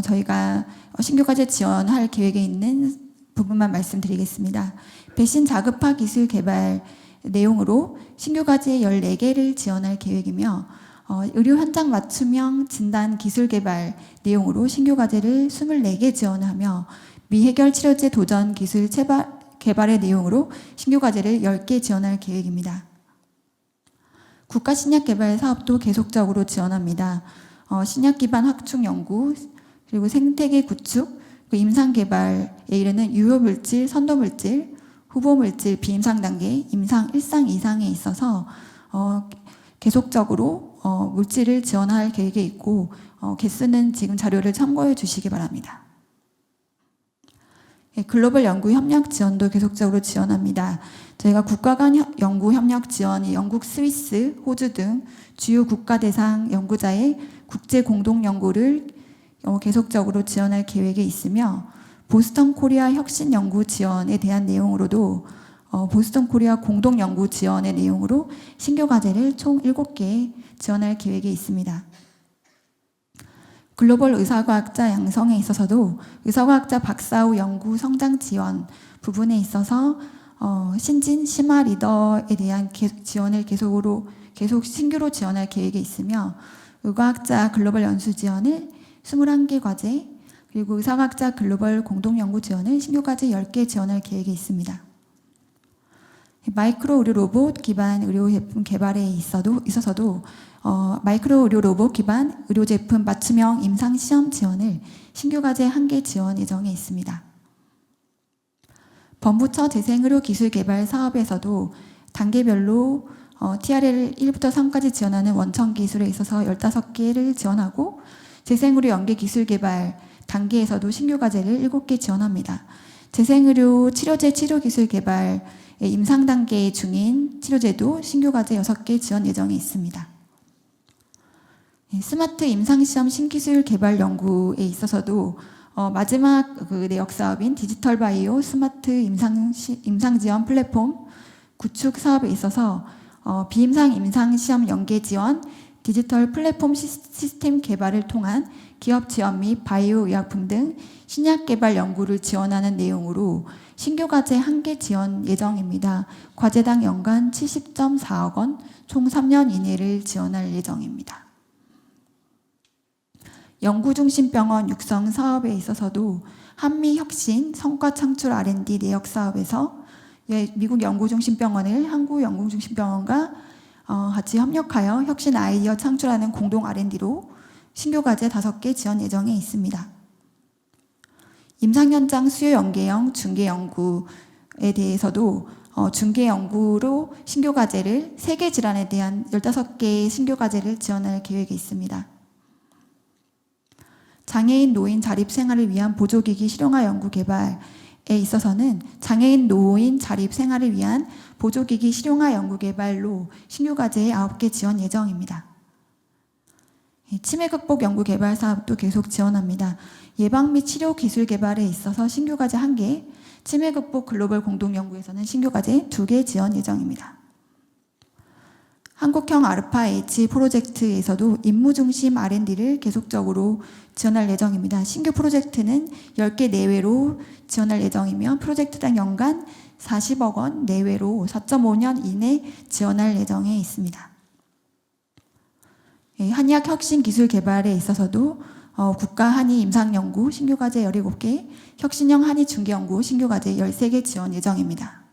저희가 신규 과제 지원할 계획에 있는 부분만 말씀드리겠습니다. 백신 자급화 기술 개발 내용으로 신규 과제 14개를 지원할 계획이며 의료 현장 맞춤형 진단 기술 개발 내용으로 신규 과제를 24개 지원하며 미해결 치료제 도전 기술 개발의 내용으로 신규 과제를 10개 지원할 계획입니다. 국가 신약 개발 사업도 계속적으로 지원합니다. 신약 기반 확충 연구, 그리고 생태계 구축, 임상 개발에 이르는 유효 물질, 선도 물질, 후보 물질 비임상 단계, 임상 1상 이상에 있어서 계속적으로 물질을 지원할 계획에 있고 개수는 지금 자료를 참고해 주시기 바랍니다. 글로벌 연구 협력 지원도 계속적으로 지원합니다. 저희가 국가 간 연구 협력 지원이 영국, 스위스, 호주 등 주요 국가 대상 연구자의 국제 공동 연구를 계속적으로 지원할 계획에 있으며 보스턴 코리아 혁신 연구 지원에 대한 내용으로도 보스턴 코리아 공동 연구 지원의 내용으로 신규 과제를 총 7개 지원할 계획에 있습니다. 글로벌 의사과학자 양성에 있어서도 의사과학자 박사 후 연구 성장 지원 부분에 있어서 신진 심화 리더에 대한 지원을 계속 신규로 지원할 계획에 있으며 의과학자 글로벌 연수 지원을 21개 과제, 그리고 의사과학자 글로벌 공동연구 지원을 신규 과제 10개 지원할 계획에 있습니다. 마이크로 의료 로봇 기반 의료 제품 개발에 있어서도 마이크로 의료 로봇 기반 의료 제품 맞춤형 임상 시험 지원을 신규 과제 1개 지원 예정에 있습니다. 범부처 재생의료 기술 개발 사업에서도 단계별로 TRL 1부터 3까지 지원하는 원천 기술에 있어서 15개를 지원하고 재생의료 연계 기술 개발 단계에서도 신규 과제를 7개 지원합니다. 재생의료 치료제 치료 기술 개발 임상 단계 중인 치료제도 신규 과제 6개 지원 예정에 있습니다. 스마트 임상시험 신기술 개발 연구에 있어서도 마지막 내역 사업인 디지털 바이오 스마트 임상 지원 플랫폼 구축 사업에 있어서 비임상 임상 시험 연계 지원, 디지털 플랫폼 시스템 개발을 통한 기업 지원 및 바이오 의약품 등 신약 개발 연구를 지원하는 내용으로 신규 과제 1개 지원 예정입니다. 과제당 연간 70.4억 원, 총 3년 이내를 지원할 예정입니다. 연구중심병원 육성 사업에 있어서도 한미혁신 성과 창출 R&D 내역 사업에서 미국 연구중심병원을 한국 연구중심병원과 같이 협력하여 혁신 아이디어 창출하는 공동 R&D로 신규 과제 5개 지원 예정에 있습니다. 임상 현장 수요 연계형 중개 연구에 대해서도 중개 연구로 신규 과제를 3개 질환에 대한 15개의 신규 과제를 지원할 계획이 있습니다. 장애인 노인 자립 생활을 위한 보조기기 실용화 연구 개발에 있어서는 장애인 노인 자립 생활을 위한 보조기기 실용화 연구 개발로 신규 과제에 9개 지원 예정입니다. 치매 극복 연구 개발 사업도 계속 지원합니다. 예방 및 치료 기술 개발에 있어서 신규 과제 1개, 치매 극복 글로벌 공동 연구에서는 신규 과제 2개 지원 예정입니다. 한국형 아르파 H 프로젝트에서도 임무 중심 R&D를 계속적으로 지원할 예정입니다. 신규 프로젝트는 10개 내외로 지원할 예정이며 프로젝트당 연간 40억 원 내외로 4.5년 이내 지원할 예정에 있습니다. 한의학 혁신 기술 개발에 있어서도 국가 한의 임상연구 신규 과제 17개, 혁신형 한의 중개연구 신규 과제 13개 지원 예정입니다.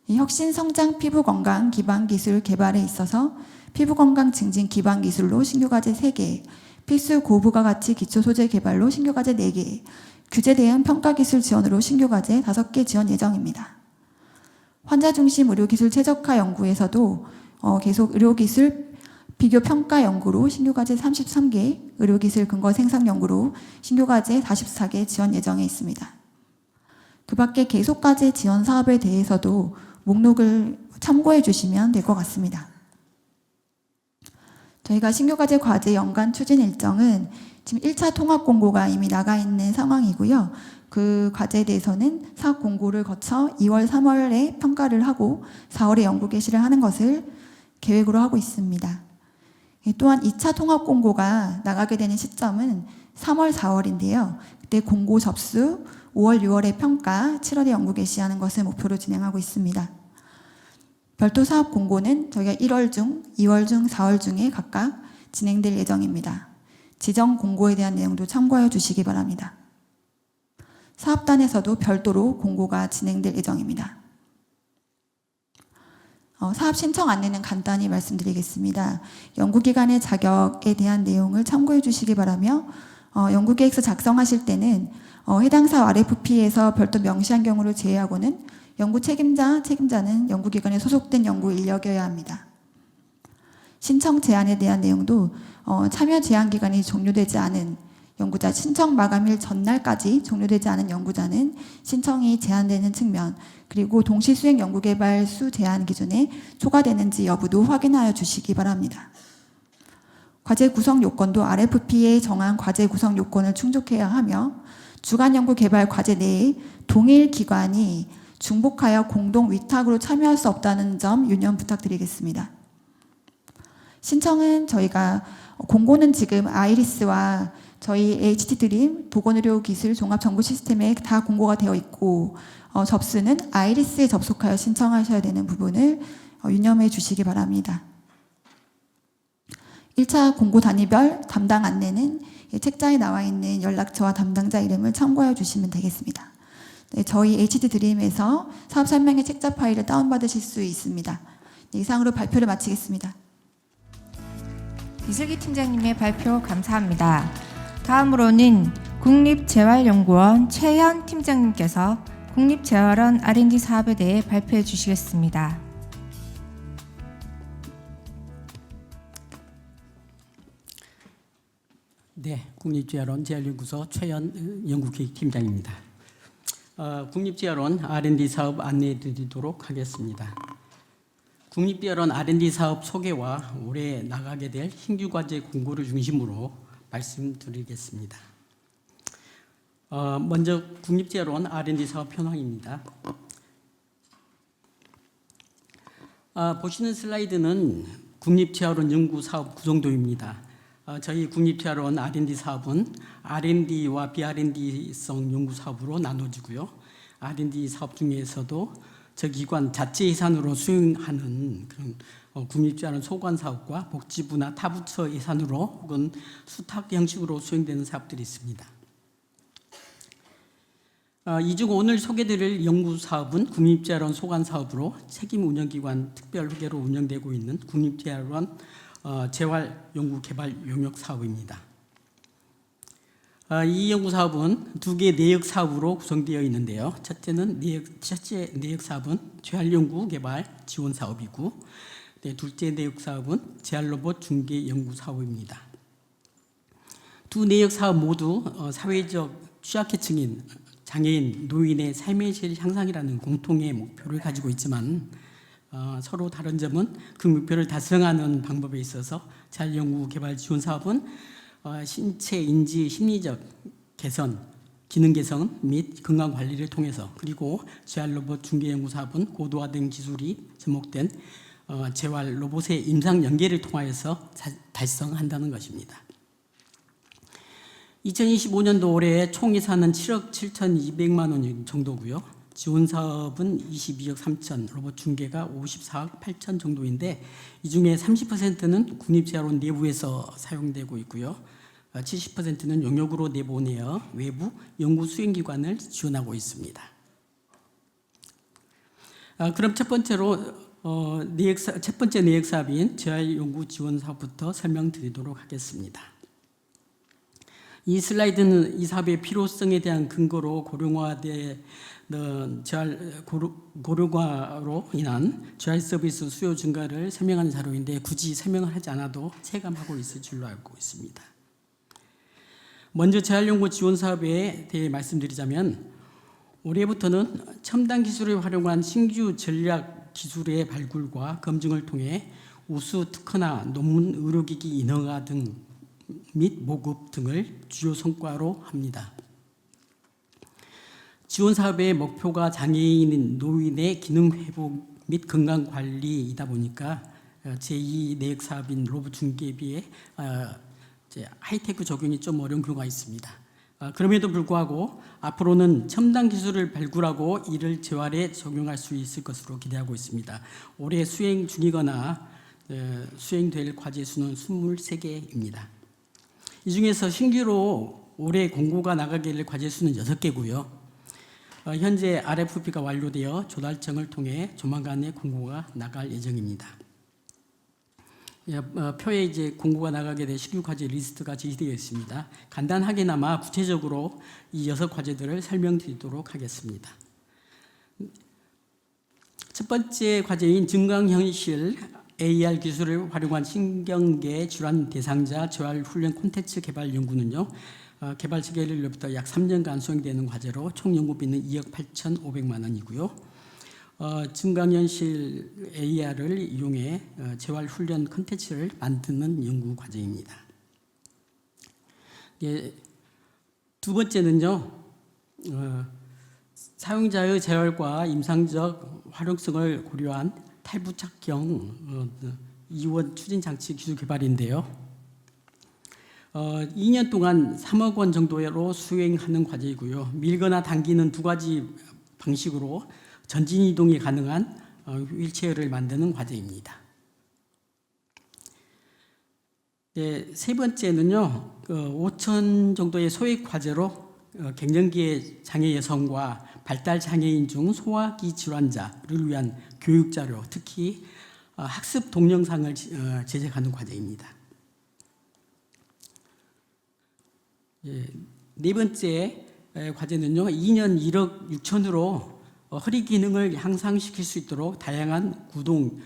혁신 성장 피부 건강 기반 기술 개발에 있어서 피부건강 증진 기반 기술로 신규과제 3개, 필수 고부가가치 기초소재 개발로 신규과제 4개, 규제 대응 평가기술 지원으로 신규과제 5개 지원 예정입니다. 환자 중심 의료기술 최적화 연구에서도 계속 의료기술 비교 평가 연구로 신규과제 33개, 의료기술 근거 생산 연구로 신규과제 44개 지원 예정에 있습니다. 그 밖에 계속과제 지원 사업에 대해서도 목록을 참고해 주시면 될 것 같습니다. 저희가 신규과제 과제 연간 추진 일정은 지금 1차 통합 공고가 이미 나가 있는 상황이고요. 그 과제에 대해서는 사업 공고를 거쳐 2월, 3월에 평가를 하고 4월에 연구 개시를 하는 것을 계획으로 하고 있습니다. 또한 2차 통합 공고가 나가게 되는 시점은 3월, 4월인데요. 그때 공고 접수, 5월, 6월에 평가, 7월에 연구 개시하는 것을 목표로 진행하고 있습니다. 별도 사업 공고는 저희가 1월 중, 2월 중, 4월 중에 각각 진행될 예정입니다. 지정 공고에 대한 내용도 참고해 주시기 바랍니다. 사업단에서도 별도로 공고가 진행될 예정입니다. 사업 신청 안내는 간단히 말씀드리겠습니다. 연구기관의 자격에 대한 내용을 참고해 주시기 바라며 연구계획서 작성하실 때는 해당 사업 RFP에서 별도 명시한 경우를 제외하고는 연구 책임자는 연구기관에 소속된 연구 인력이어야 합니다. 신청 제한에 대한 내용도 참여 제한 기간이 종료되지 않은 연구자, 신청 마감일 전날까지 종료되지 않은 연구자는 신청이 제한되는 측면, 그리고 동시 수행 연구개발 수 제한 기준에 초과되는지 여부도 확인하여 주시기 바랍니다. 과제 구성 요건도 RFP에 정한 과제 구성 요건을 충족해야 하며 주간 연구 개발 과제 내에 동일 기관이 중복하여 공동 위탁으로 참여할 수 없다는 점 유념 부탁드리겠습니다. 신청은 저희가 공고는 지금 아이리스와 저희 HT드림 보건의료기술 종합정보 시스템에 다 공고가 되어 있고 접수는 아이리스에 접속하여 신청하셔야 되는 부분을 유념해 주시기 바랍니다. 1차 공고 단위별 담당 안내는 책자에 나와 있는 연락처와 담당자 이름을 참고해 주시면 되겠습니다. 네, 저희 HT드림에서 사업 설명의 책자 파일을 다운받으실 수 있습니다. 네, 이상으로 발표를 마치겠습니다. 이슬기 팀장님의 발표 감사합니다. 다음으로는 국립재활연구원 최현 팀장님께서 국립재활원 R&D 사업에 대해 발표해 주시겠습니다. 네, 국립재활원 재활연구소 최현 연구기획팀장입니다. 국립재활원 R&D 사업 안내해 드리도록 하겠습니다. 국립재활원 R&D 사업 소개와 올해 나가게 될 신규 과제 공고를 중심으로 말씀드리겠습니다. 먼저 국립재활원 R&D 사업 현황입니다. 보시는 슬라이드는 국립재활원 연구사업 구성도입니다. 저희 국립재활원 R&D 사업은 R&D와 비R&D성 연구사업으로 나눠지고요. R&D 사업 중에서도 저 기관 자체 예산으로 수행하는 그런 국립재활원 소관사업과 복지부나 타부처 예산으로 혹은 수탁 형식으로 수행되는 사업들이 있습니다. 이 중 오늘 소개드릴 연구사업은 국립재활원 소관사업으로 책임운영기관 특별회계로 운영되고 있는 국립재활원 재활연구개발 용역사업입니다. 이 연구사업은 두 개 내역사업으로 구성되어 있는데요. 첫째 내역사업은 재활연구개발 지원사업이고 둘째 내역사업은 재활로봇 중개연구사업입니다. 두 내역사업 모두 사회적 취약계층인 장애인, 노인의 삶의 질 향상이라는 공통의 목표를 가지고 있지만 서로 다른 점은 그 목표를 달성하는 방법에 있어서 재활연구개발 지원사업은 신체, 인지, 심리적 개선, 기능 개선 및 건강 관리를 통해서, 그리고 재활로봇 중개연구사업은 고도화된 기술이 접목된 재활 로봇의 임상 연계를 통하여서 달성한다는 것입니다. 2025년도 올해 총 예산은 7억 7,200만 원 정도고요. 지원 사업은 22억 3천, 로봇 중개가 54억 8천 정도인데 이 중에 30%는 국립재활원 내부에서 사용되고 있고요. 70%는 용역으로 내보내어 외부 연구 수행기관을 지원하고 있습니다. 그럼 첫 번째로 첫 번째 내역 사업인 재활 연구 지원 사업부터 설명드리도록 하겠습니다. 이 슬라이드는 이 사업의 필요성에 대한 근거로 고령화로 인한 재활 서비스 수요 증가를 설명하는 자료인데 굳이 설명을 하지 않아도 체감하고 있을 줄로 알고 있습니다. 먼저 재활연구 지원 사업에 대해 말씀드리자면 올해부터는 첨단 기술을 활용한 신규 전략 기술의 발굴과 검증을 통해 우수 특허나 논문 의료기기 인허가 등 및 모급 등을 주요 성과로 합니다. 지원 사업의 목표가 장애인인 노인의 기능 회복 및 건강 관리이다 보니까 제2 내역 사업인 로봇 중개비에 하이테크 적용이 좀 어려운 경우가 있습니다. 그럼에도 불구하고 앞으로는 첨단 기술을 발굴하고 이를 재활에 적용할 수 있을 것으로 기대하고 있습니다. 올해 수행 중이거나 수행될 과제 수는 23개입니다. 이 중에서 신규로 올해 공고가 나가게 될 과제 수는 6개고요. 현재 RFP가 완료되어 조달청을 통해 조만간에 공고가 나갈 예정입니다. 표에 이제 공고가 나가게 될 신규 과제 리스트가 제시되어 있습니다. 간단하게나마 구체적으로 이 6과제들을 설명드리도록 하겠습니다. 첫 번째 과제인 증강현실 AR 기술을 활용한 신경계 질환 대상자 재활 훈련 콘텐츠 개발 연구는요. 개발 시기로부터 약 3년간 수행되는 과제로 총 연구비는 2억 8,500만 원이고요. 증강현실 AR을 이용해 재활 훈련 콘텐츠를 만드는 연구 과제입니다. 두 번째는요. 사용자의 재활과 임상적 활용성을 고려한 탈부착형 이원 추진 장치 기술 개발인데요. 2년 동안 3억 원 정도로 수행하는 과제이고요. 밀거나 당기는 두 가지 방식으로 전진 이동이 가능한 휠체어를 만드는 과제입니다. 세 번째는요. 5천 정도의 소액 과제로 갱년기의 장애 여성과 발달 장애인 중 소화기 질환자를 위한 교육 자료, 특히 학습 동영상을 제작하는 과제입니다. 네 번째 과제는요. 2년 1억 6천으로 허리 기능을 향상시킬 수 있도록 다양한 구동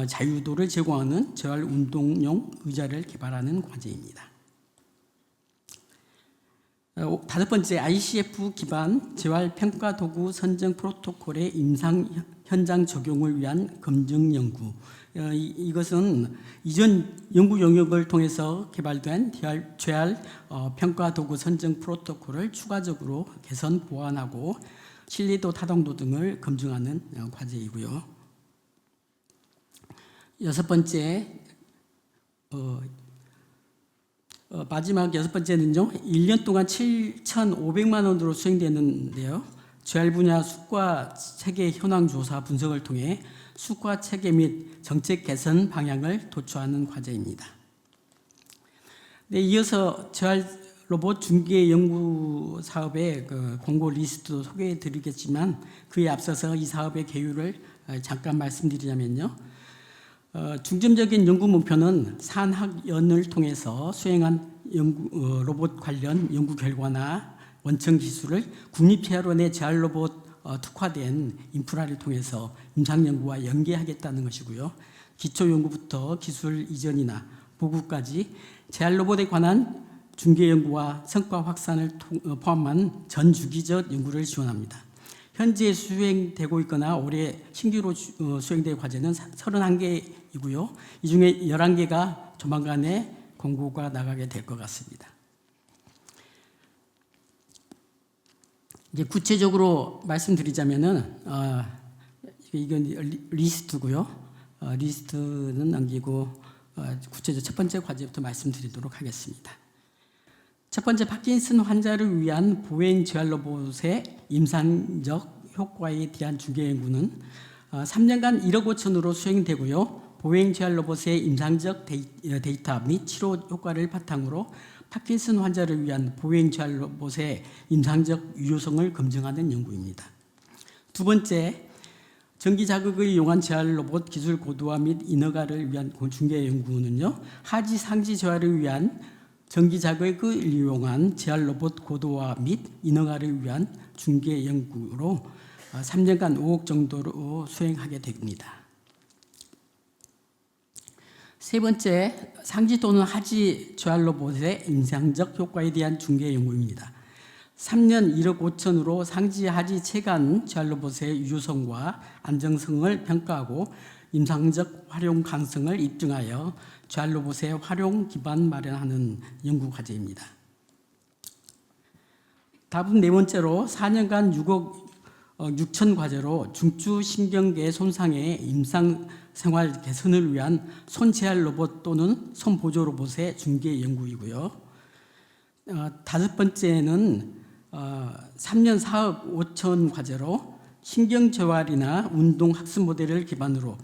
자유도를 제공하는 재활 운동용 의자를 개발하는 과제입니다. 다섯 번째 ICF 기반 재활 평가 도구 선정 프로토콜의 임상 현장 적용을 위한 검증 연구. 이것은 이전 연구 영역을 통해서 개발된 재활 평가 도구 선정 프로토콜을 추가적으로 개선 보완하고 신뢰도 타당도 등을 검증하는 과제이고요. 여섯 번째 마지막 여섯 번째는요. 1년 동안 7,500만 원으로 수행되는데요. 재활 분야 수과 체계 현황 조사 분석을 통해 수과 체계 및 정책 개선 방향을 도출하는 과제입니다. 네, 이어서 재활 로봇 중개 연구 사업의 공고 리스트도 소개해 드리겠지만 그에 앞서서 이 사업의 개요를 잠깐 말씀드리자면요. 중점적인 연구 목표는 산학연을 통해서 수행한 로봇 관련 연구 결과나 원천 기술을 국립재활원 내 재활 로봇 특화된 인프라를 통해서 임상 연구와 연계하겠다는 것이고요. 기초 연구부터 기술 이전이나 보급까지 재활 로봇에 관한 중개 연구와 성과 확산을 포함한 전 주기적 연구를 지원합니다. 현재 수행되고 있거나 올해 신규로 수행될 과제는 31개이고요. 이 중에 11개가 조만간에 공고가 나가게 될 것 같습니다. 이제 구체적으로 말씀드리자면은 이건 리스트고요. 리스트는 남기고 구체적 첫 번째 과제부터 말씀드리도록 하겠습니다. 첫 번째 파킨슨 환자를 위한 보행 재활 로봇의 임상적 효과에 대한 중개 연구는 3년간 1억 5천으로 수행되고요. 보행 재활 로봇의 임상적 데이터 및 치료 효과를 바탕으로 파킨슨 환자를 위한 보행 재활 로봇의 임상적 유효성을 검증하는 연구입니다. 두 번째, 전기 자극을 이용한 재활 로봇 기술 고도화 및 인허가를 위한 중개 연구는요, 하지 상지 재활을 위한 전기 자극을 이용한 재활 로봇 고도화 및 인허가를 위한 중개 연구로 3년간 5억 정도로 수행하게 됩니다. 세 번째, 상지 또는 하지 재활 로봇의 임상적 효과에 대한 중개 연구입니다. 3년 1억 5천으로 상지 하지 체간 재활 로봇의 유효성과 안정성을 평가하고 임상적 활용 가능성을 입증하여 재활 로봇의 활용 기반 마련하는 연구 과제입니다. 답은 네 번째로 4년간 6억 6천 과제로 중추 신경계 손상의 임상 생활 개선을 위한 손 재활 로봇 또는 손 보조 로봇의 중개 연구이고요. 다섯 번째는 3년 4억 5천 과제로 신경 재활이나 운동 학습 모델을 기반으로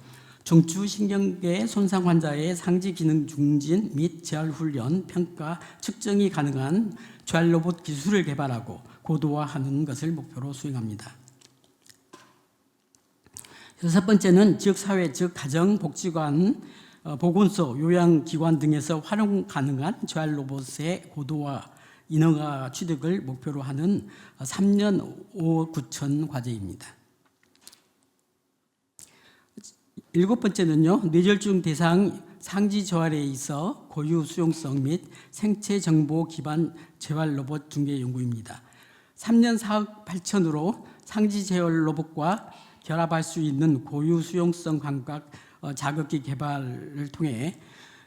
중추 신경계 손상 환자의 상지 기능 중진 및 재활 훈련, 평가, 측정이 가능한 재활 로봇 기술을 개발하고 고도화하는 것을 목표로 수행합니다. 여섯 번째는 지역사회, 즉 가정복지관, 보건소, 요양기관 등에서 활용 가능한 재활 로봇의 고도화, 인허가 취득을 목표로 하는 3년 5억 9천 과제입니다. 일곱 번째는요, 뇌졸중 대상 상지 재활에 있어 고유 수용성 및 생체 정보 기반 재활 로봇 중개 연구입니다. 3년 4억 8천으로 상지 재활 로봇과 결합할 수 있는 고유 수용성 감각 자극기 개발을 통해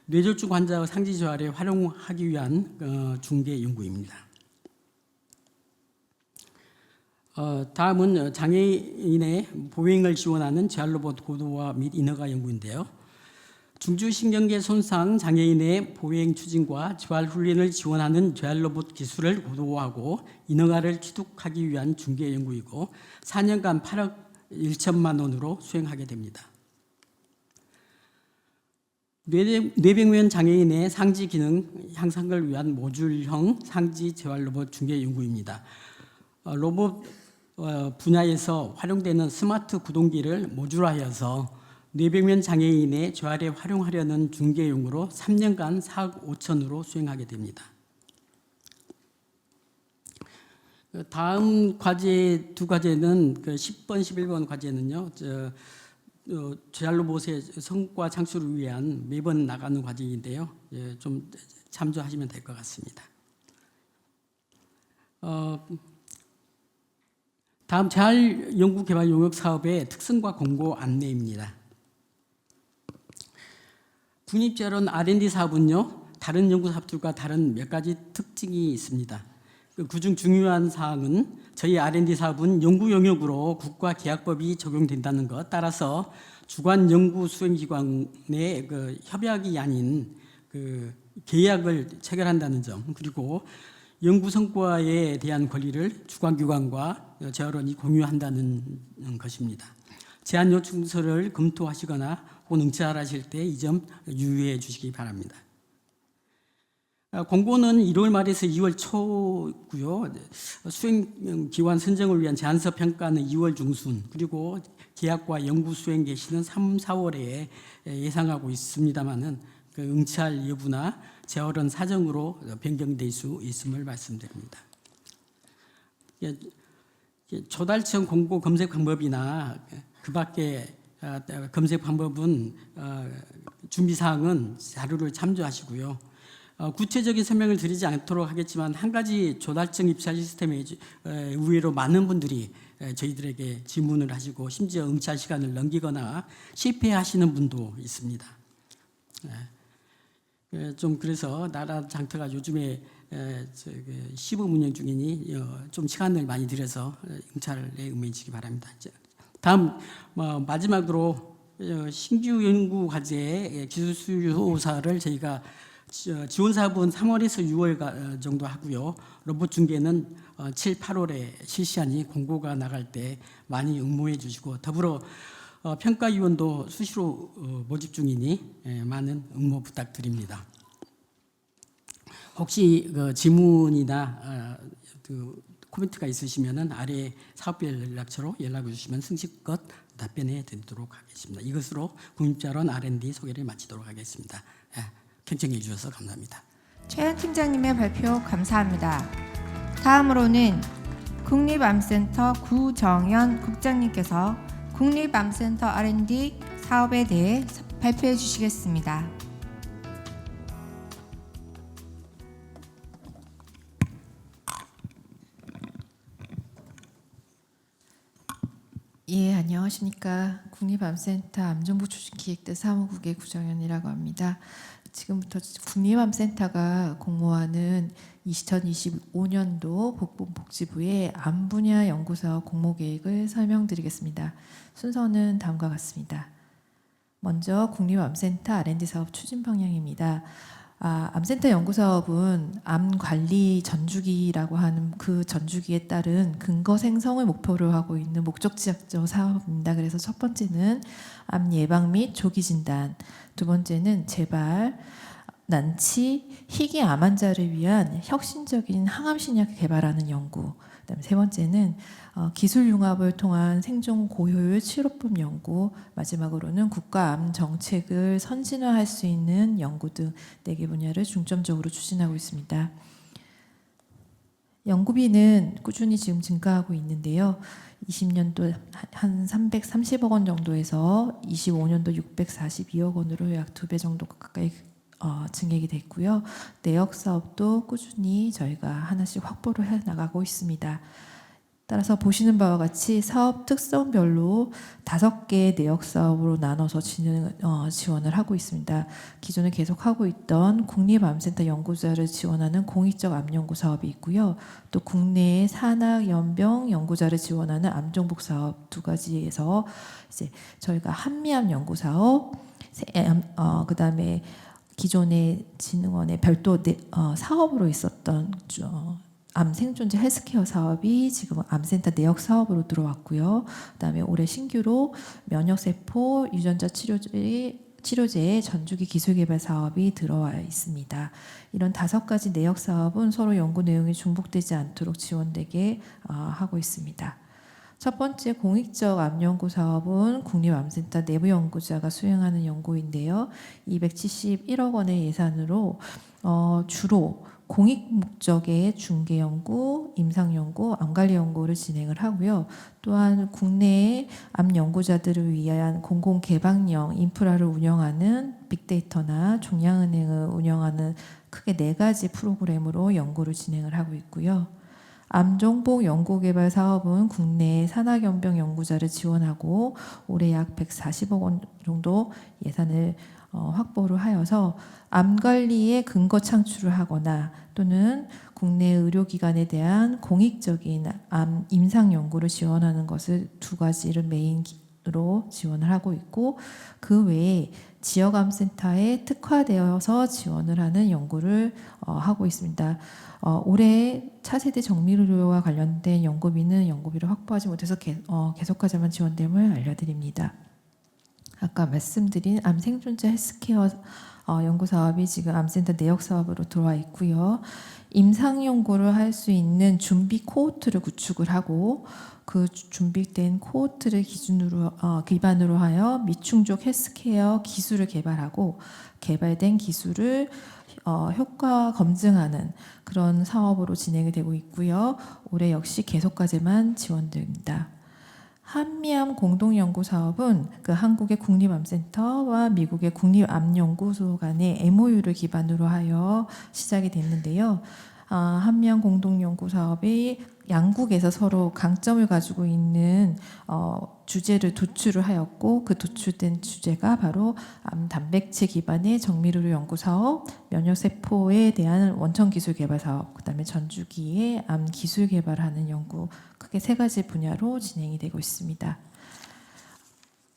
뇌졸중 환자 상지 재활에 활용하기 위한 중개 연구입니다. 다음은 장애인의 보행을 지원하는 재활 로봇 고도화 및 인허가 연구인데요. 중추신경계 손상 장애인의 보행 추진과 재활 훈련을 지원하는 재활 로봇 기술을 고도화하고 인허가를 취득하기 위한 중개 연구이고 4년간 8억 1천만 원으로 수행하게 됩니다. 뇌병면 장애인의 상지 기능 향상을 위한 모듈형 상지 재활 로봇 중개 연구입니다. 로봇 분야에서 활용되는 스마트 구동기를 모듈화해서 뇌병면 장애인의 재활에 활용하려는 중개 연구로 3년간 4억 5천으로 수행하게 됩니다. 다음 과제 두 과제는 10번, 11번 과제는요. 재활 로봇의 성과 창출을 위한 매번 나가는 과제인데요. 좀 참조하시면 될 것 같습니다. 다음 재활 연구 개발 용역 사업의 특성과 공고 안내입니다. 국립재활원 R&D 사업은요, 다른 연구 사업들과 다른 몇 가지 특징이 있습니다. 그중 중요한 사항은 저희 R&D 사업은 연구 영역으로 국가 계약법이 적용된다는 것, 따라서 주관 연구 수행기관의 협약이 아닌 계약을 체결한다는 점, 그리고 연구 성과에 대한 권리를 주관기관과 재활원이 공유한다는 것입니다. 제안 요청서를 검토하시거나 혹은 응찰하실 때 이 점 유의해 주시기 바랍니다. 공고는 1월 말에서 2월 초고요. 수행기관 선정을 위한 제안서 평가는 2월 중순, 그리고 계약과 연구 수행 개시는 3, 4월에 예상하고 있습니다만은 응찰 여부나 재활원 사정으로 변경될 수 있음을 말씀드립니다. 조달청 공고 검색 방법이나 그 밖에 검색 방법은 준비사항은 자료를 참조하시고요. 구체적인 설명을 드리지 않도록 하겠지만 한 가지 조달청 입찰 시스템에 의외로 많은 분들이 저희들에게 질문을 하시고 심지어 응찰 시간을 넘기거나 실패하시는 분도 있습니다. 좀 그래서 나라 장터가 요즘에 시범 운영 중이니 좀 시간을 많이 들여서 응찰에 응해주시기 바랍니다. 다음 마지막으로 신규 연구 과제의 기술 수요사를 저희가 지원 사업은 3월에서 6월 정도 하고요. 로봇 중개는 7, 8월에 실시하니 공고가 나갈 때 많이 응모해 주시고, 더불어 평가위원도 수시로 모집 중이니 많은 응모 부탁드립니다. 혹시 질문이나 코멘트가 있으시면은 아래 사업별 연락처로 연락을 주시면 성실껏 답변해 드리도록 하겠습니다. 이것으로 국립재활원 R&D 소개를 마치도록 하겠습니다. 경청해 주셔서 감사합니다. 최현 팀장님의 발표 감사합니다. 다음으로는 국립암센터 구정현 국장님께서 국립암센터 R&D 사업에 대해 발표해 주시겠습니다. 예, 안녕하십니까. 국립암센터 암정부 추진기획대 사무국의 구정현이라고 합니다. 지금부터 국립암센터가 공모하는 2025년도 보건복지부의 암 분야 연구사업 공모계획을 설명드리겠습니다. 순서는 다음과 같습니다. 먼저 국립암센터 R&D 사업 추진 방향입니다. 암센터 연구사업은 암 관리 전주기라고 하는 그 전주기에 따른 근거 생성을 목표로 하고 있는 목적지향적 사업입니다. 그래서 첫 번째는 암 예방 및 조기 진단, 두 번째는 재발, 난치, 희귀 암 환자를 위한 혁신적인 항암 신약 개발하는 연구, 그다음에 세 번째는 기술 융합을 통한 생존 고효율 치료법 연구, 마지막으로는 국가 암 정책을 선진화할 수 있는 연구 등 4개 분야를 중점적으로 추진하고 있습니다. 연구비는 꾸준히 지금 증가하고 있는데요. 20년도 한 330억 원 정도에서 25년도 642억 원으로 약 2배 정도 가까이 증액이 됐고요. 내역 사업도 꾸준히 저희가 하나씩 확보를 해 나가고 있습니다. 따라서 보시는 바와 같이 사업 특성별로 5개의 내역 사업으로 나눠서 지원을 하고 있습니다. 기존에 계속하고 있던 국립암센터 연구자를 지원하는 공익적 암연구 사업이 있고요. 또 국내의 산학연병 연구자를 지원하는 암정복 사업 2가지에서 이제 저희가 한미암 연구 사업, 그다음에 기존의 진흥원의 별도 사업으로 있었던 암 생존제 헬스케어 사업이 지금 암센터 내역 사업으로 들어왔고요. 그다음에 올해 신규로 면역세포 유전자 치료제의 전주기 기술 개발 사업이 들어와 있습니다. 이런 5가지 내역 사업은 서로 연구 내용이 중복되지 않도록 지원되게 하고 있습니다. 첫 번째 공익적 암연구 사업은 국립암센터 내부 연구자가 수행하는 연구인데요. 271억 원의 예산으로 주로 공익 목적의 중개 연구, 임상 연구, 암관리 연구를 진행을 하고요. 또한 국내의 암 연구자들을 위한 공공 개방형 인프라를 운영하는 빅데이터나 종량은행을 운영하는 크게 4가지 프로그램으로 연구를 진행을 하고 있고요. 암정복 연구개발 사업은 국내 산학연병 연구자를 지원하고 올해 약 140억 원 정도 예산을 확보를 하여서 암 관리에 근거 창출을 하거나 또는 국내 의료기관에 대한 공익적인 암 임상 연구를 지원하는 것을 2가지를 메인으로 지원을 하고 있고, 그 외에 지역암센터에 특화되어서 지원을 하는 연구를 하고 있습니다. 올해 차세대 정밀의료와 관련된 연구비를 확보하지 못해서 계속하자만 지원됨을 알려드립니다. 아까 말씀드린 암 생존자 헬스케어 연구 사업이 지금 암센터 내역 사업으로 들어와 있고요. 임상 연구를 할 수 있는 준비 코호트를 구축을 하고 그 준비된 코호트를 기반으로 하여 미충족 헬스케어 기술을 개발하고 개발된 기술을 효과 검증하는 그런 사업으로 진행이 되고 있고요. 올해 역시 계속과제만 지원됩니다. 한미암 공동연구사업은 그 한국의 국립암센터와 미국의 국립암연구소 간의 MOU를 기반으로 하여 시작이 됐는데요. 한미암 공동연구사업이 양국에서 서로 강점을 가지고 있는 주제를 도출을 하였고, 그 도출된 주제가 바로 암 단백질 기반의 정밀의료 연구 사업, 면역세포에 대한 원천 기술 개발 사업, 그다음에 전주기의 암 기술 개발하는 연구, 크게 3가지 분야로 진행이 되고 있습니다.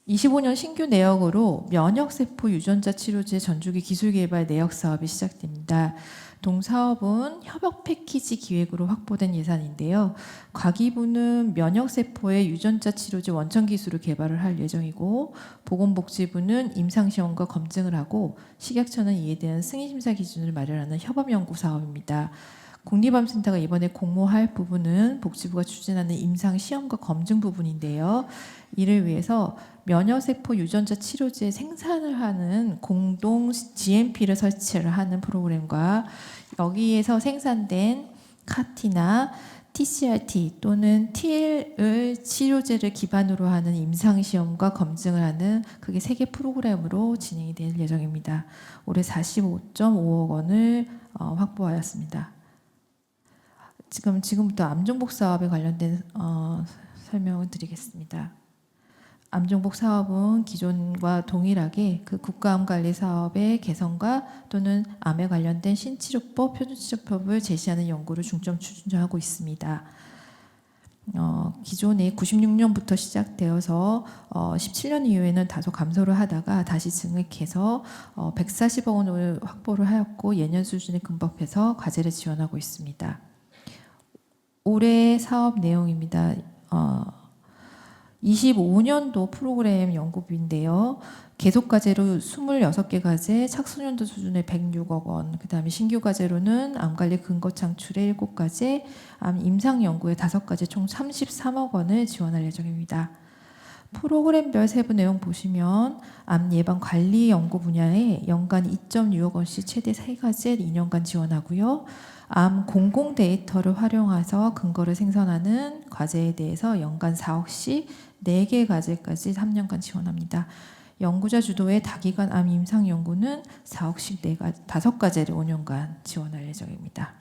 25년 신규 내역으로 면역세포 유전자 치료제 전주기 기술 개발 내역 사업이 시작됩니다. 동사업은 협업 패키지 기획으로 확보된 예산인데요. 과기부는 면역세포의 유전자 치료제 원천 기술을 개발을 할 예정이고, 보건복지부는 임상시험과 검증을 하고, 식약처는 이에 대한 승인심사 기준을 마련하는 협업연구 사업입니다. 국립암센터가 이번에 공모할 부분은 복지부가 추진하는 임상 시험과 검증 부분인데요. 이를 위해서 면역세포 유전자 치료제 생산을 하는 공동 GMP를 설치를 하는 프로그램과 여기에서 생산된 카티나 TCR-T 또는 TL을 치료제를 기반으로 하는 임상시험과 검증을 하는 그게 3개 프로그램으로 진행이 될 예정입니다. 올해 45.5억 원을 확보하였습니다. 지금부터 암종복 사업에 관련된 설명을 드리겠습니다. 암종복 사업은 기존과 동일하게 그 국가암관리 사업의 개선과 또는 암에 관련된 신치료법, 표준치료법을 제시하는 연구를 중점 추진하고 있습니다. 기존에 96년부터 시작되어서 17년 이후에는 다소 감소를 하다가 다시 증액해서 140억 원을 확보를 하였고 예년 수준에 근접해서 과제를 지원하고 있습니다. 올해 사업 내용입니다. 25년도 프로그램 연구비인데요. 계속 과제로 26개 과제, 착수년도 수준의 106억 원, 그 다음에 신규 과제로는 암관리 근거 창출에 7과제, 암 임상 연구에 5과제 총 33억 원을 지원할 예정입니다. 프로그램별 세부 내용 보시면 암 예방 관리 연구 분야에 연간 2.6억 원씩 최대 3과제 2년간 지원하고요. 암 공공 데이터를 활용해서 근거를 생성하는 과제에 대해서 연간 4억씩 4개 과제까지 3년간 지원합니다. 연구자 주도의 다기관 암 임상 연구는 4억씩 5과제를 5년간 지원할 예정입니다.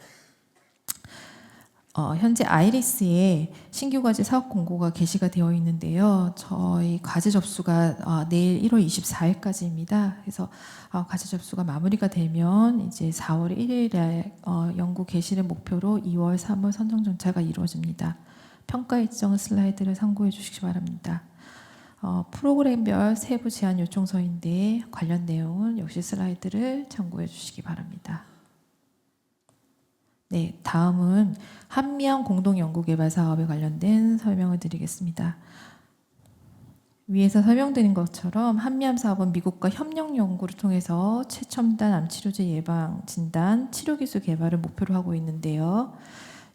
현재 아이리스에 신규 과제 사업 공고가 게시가 되어 있는데요. 저희 과제 접수가 내일 1월 24일까지입니다. 그래서 과제 접수가 마무리가 되면 이제 4월 1일에 연구 개시를 목표로 2월, 3월 선정 절차가 이루어집니다. 평가 일정 슬라이드를 참고해 주시기 바랍니다. 프로그램별 세부 제안 요청서인데 관련 내용은 역시 슬라이드를 참고해 주시기 바랍니다. 네, 다음은 한미암 공동연구개발 사업에 관련된 설명을 드리겠습니다. 위에서 설명드린 것처럼 한미암 사업은 미국과 협력 연구를 통해서 최첨단 암치료제 예방, 진단, 치료기술 개발을 목표로 하고 있는데요.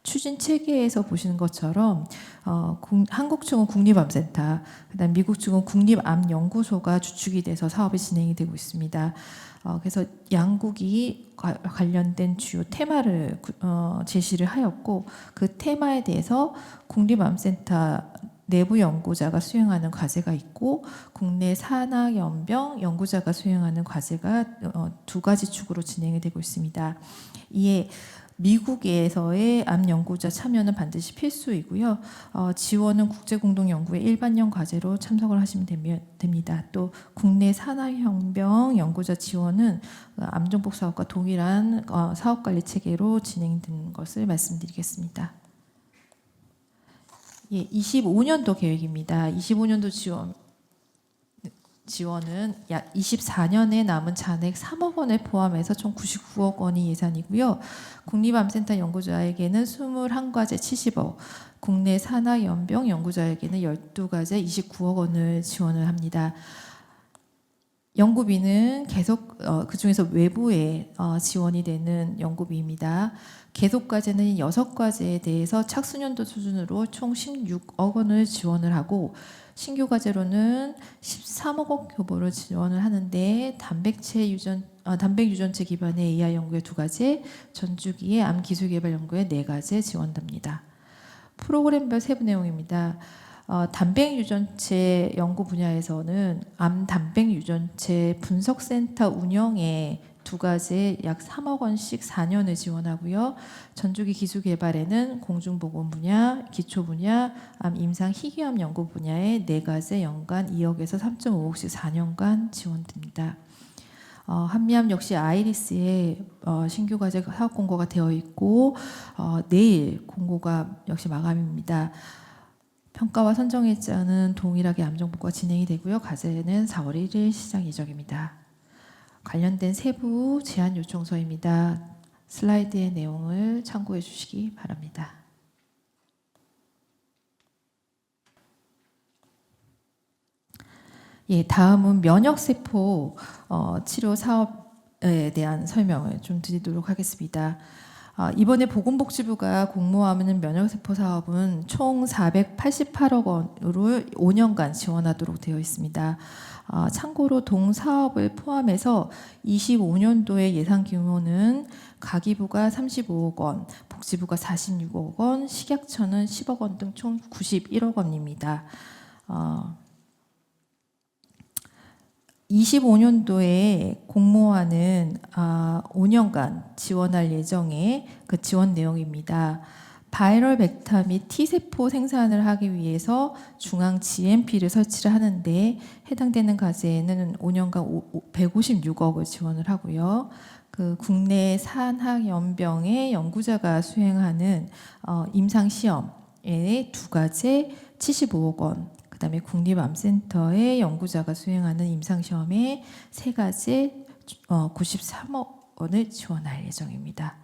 추진 체계에서 보시는 것처럼 한국 측은 국립암센터, 그다음 미국 측은 국립암연구소가 주축이 돼서 사업이 진행이 되고 있습니다. 그래서 양국이 관련된 주요 테마를 제시를 하였고 그 테마에 대해서 국립암센터 내부 연구자가 수행하는 과제가 있고 국내 산하연병 연구자가 수행하는 과제가 2가지 축으로 진행이 되고 있습니다. 이에 미국에서의 암 연구자 참여는 반드시 필수이고요. 지원은 국제공동연구의 일반형 과제로 참석을 하시면 됩니다. 또 국내 산하연병 연구자 지원은 암종복 사업과 동일한 사업관리 체계로 진행되는 것을 말씀드리겠습니다. 예, 25년도 계획입니다. 25년도 지원은 약 24년에 남은 잔액 3억 원을 포함해서 총 99억 원이 예산이고요. 국립암센터 연구자에게는 21과제 70억, 국내 산하연병 연구자에게는 12과제 29억 원을 지원을 합니다. 연구비는 계속 그중에서 외부에 지원이 되는 연구비입니다. 계속과제는 6과제에 대해서 착수년도 수준으로 총 16억 원을 지원을 하고 신규 과제로는 13억 원 규모를 지원을 하는데 단백 유전체 기반의 AI 연구에 2과제, 전주기의 암 기술 개발 연구에 4과제 지원됩니다. 프로그램별 세부 내용입니다. 단백 유전체 연구 분야에서는 암 단백 유전체 분석센터 운영에 2과제 약 3억 원씩 4년을 지원하고요. 전주기 기술 개발에는 공중보건 분야, 기초 분야, 암 임상 희귀암 연구 분야에 4과제 연간 2억에서 3.5억씩 4년간 지원됩니다. 한미암 역시 아이리스에 신규 과제 사업 공고가 되어 있고 내일 공고가 역시 마감입니다. 평가와 선정 일자는 동일하게 암정보가 진행이 되고요. 과제는 4월 1일 시작 예정입니다. 관련된 세부 제안 요청서입니다. 슬라이드의 내용을 참고해 주시기 바랍니다. 예, 다음은 면역세포 치료 사업에 대한 설명을 좀 드리도록 하겠습니다. 이번에 보건복지부가 공모하는 면역세포 사업은 총 488억 원으로 5년간 지원하도록 되어 있습니다. 참고로 동 사업을 포함해서 25년도의 예상 규모는 가기부가 35억 원, 복지부가 46억 원, 식약처는 10억 원 등 총 91억 원입니다. 25년도에 공모하는 5년간 지원할 예정의 그 지원 내용입니다. 바이럴 벡터 및 T세포 생산을 하기 위해서 중앙 GMP를 설치를 하는데 해당되는 과제에는 5년간 156억을 지원을 하고요. 그 국내 산학연병의 연구자가 수행하는 임상시험에 2과제 75억 원, 그다음에 국립암센터의 연구자가 수행하는 임상시험에 3과제 93억 원을 지원할 예정입니다.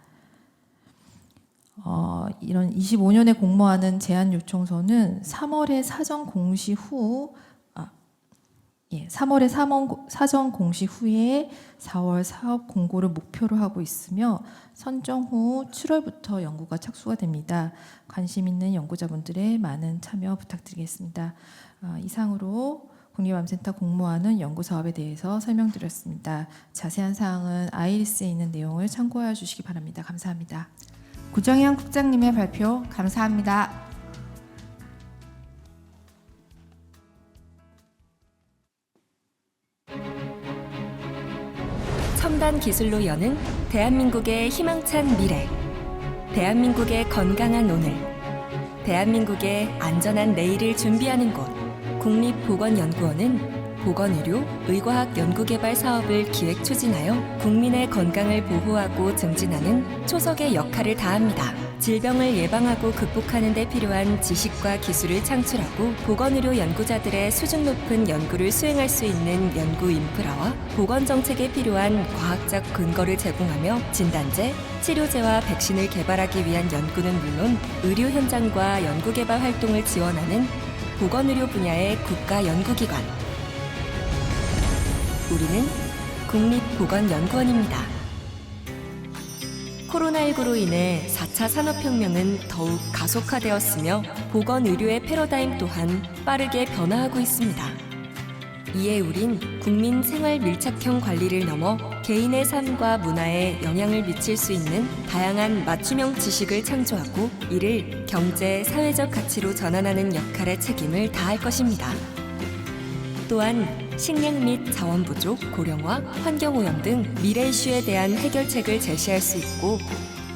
이런 25년에 공모하는 제안 요청서는 3월에 사전 공시 후 3월에 사전 공시 후에 4월 사업 공고를 목표로 하고 있으며 선정 후 7월부터 연구가 착수가 됩니다. 관심 있는 연구자분들의 많은 참여 부탁드리겠습니다. 이상으로 국립암센터 공모하는 연구 사업에 대해서 설명드렸습니다. 자세한 사항은 아이리스에 있는 내용을 참고하여 주시기 바랍니다. 감사합니다. 구정현 국장님의 발표 감사합니다. 첨단 기술로 여는 대한민국의 희망찬 미래, 대한민국의 건강한 오늘, 대한민국의 안전한 내일을 준비하는 곳 국립보건연구원은 보건의료, 의과학 연구개발 사업을 기획 추진하여 국민의 건강을 보호하고 증진하는 초석의 역할을 다합니다. 질병을 예방하고 극복하는 데 필요한 지식과 기술을 창출하고 보건의료 연구자들의 수준 높은 연구를 수행할 수 있는 연구 인프라와 보건정책에 필요한 과학적 근거를 제공하며 진단제, 치료제와 백신을 개발하기 위한 연구는 물론 의료 현장과 연구개발 활동을 지원하는 보건의료 분야의 국가연구기관. 우리는 국립보건연구원입니다. 코로나19로 인해 4차 산업혁명은 더욱 가속화되었으며 보건의료의 패러다임 또한 빠르게 변화하고 있습니다. 이에 우린 국민 생활 밀착형 관리를 넘어 개인의 삶과 문화에 영향을 미칠 수 있는 다양한 맞춤형 지식을 창조하고 이를 경제, 사회적 가치로 전환하는 역할의 책임을 다할 것입니다. 또한 식량 및 자원 부족, 고령화, 환경오염 등 미래 이슈에 대한 해결책을 제시할 수 있고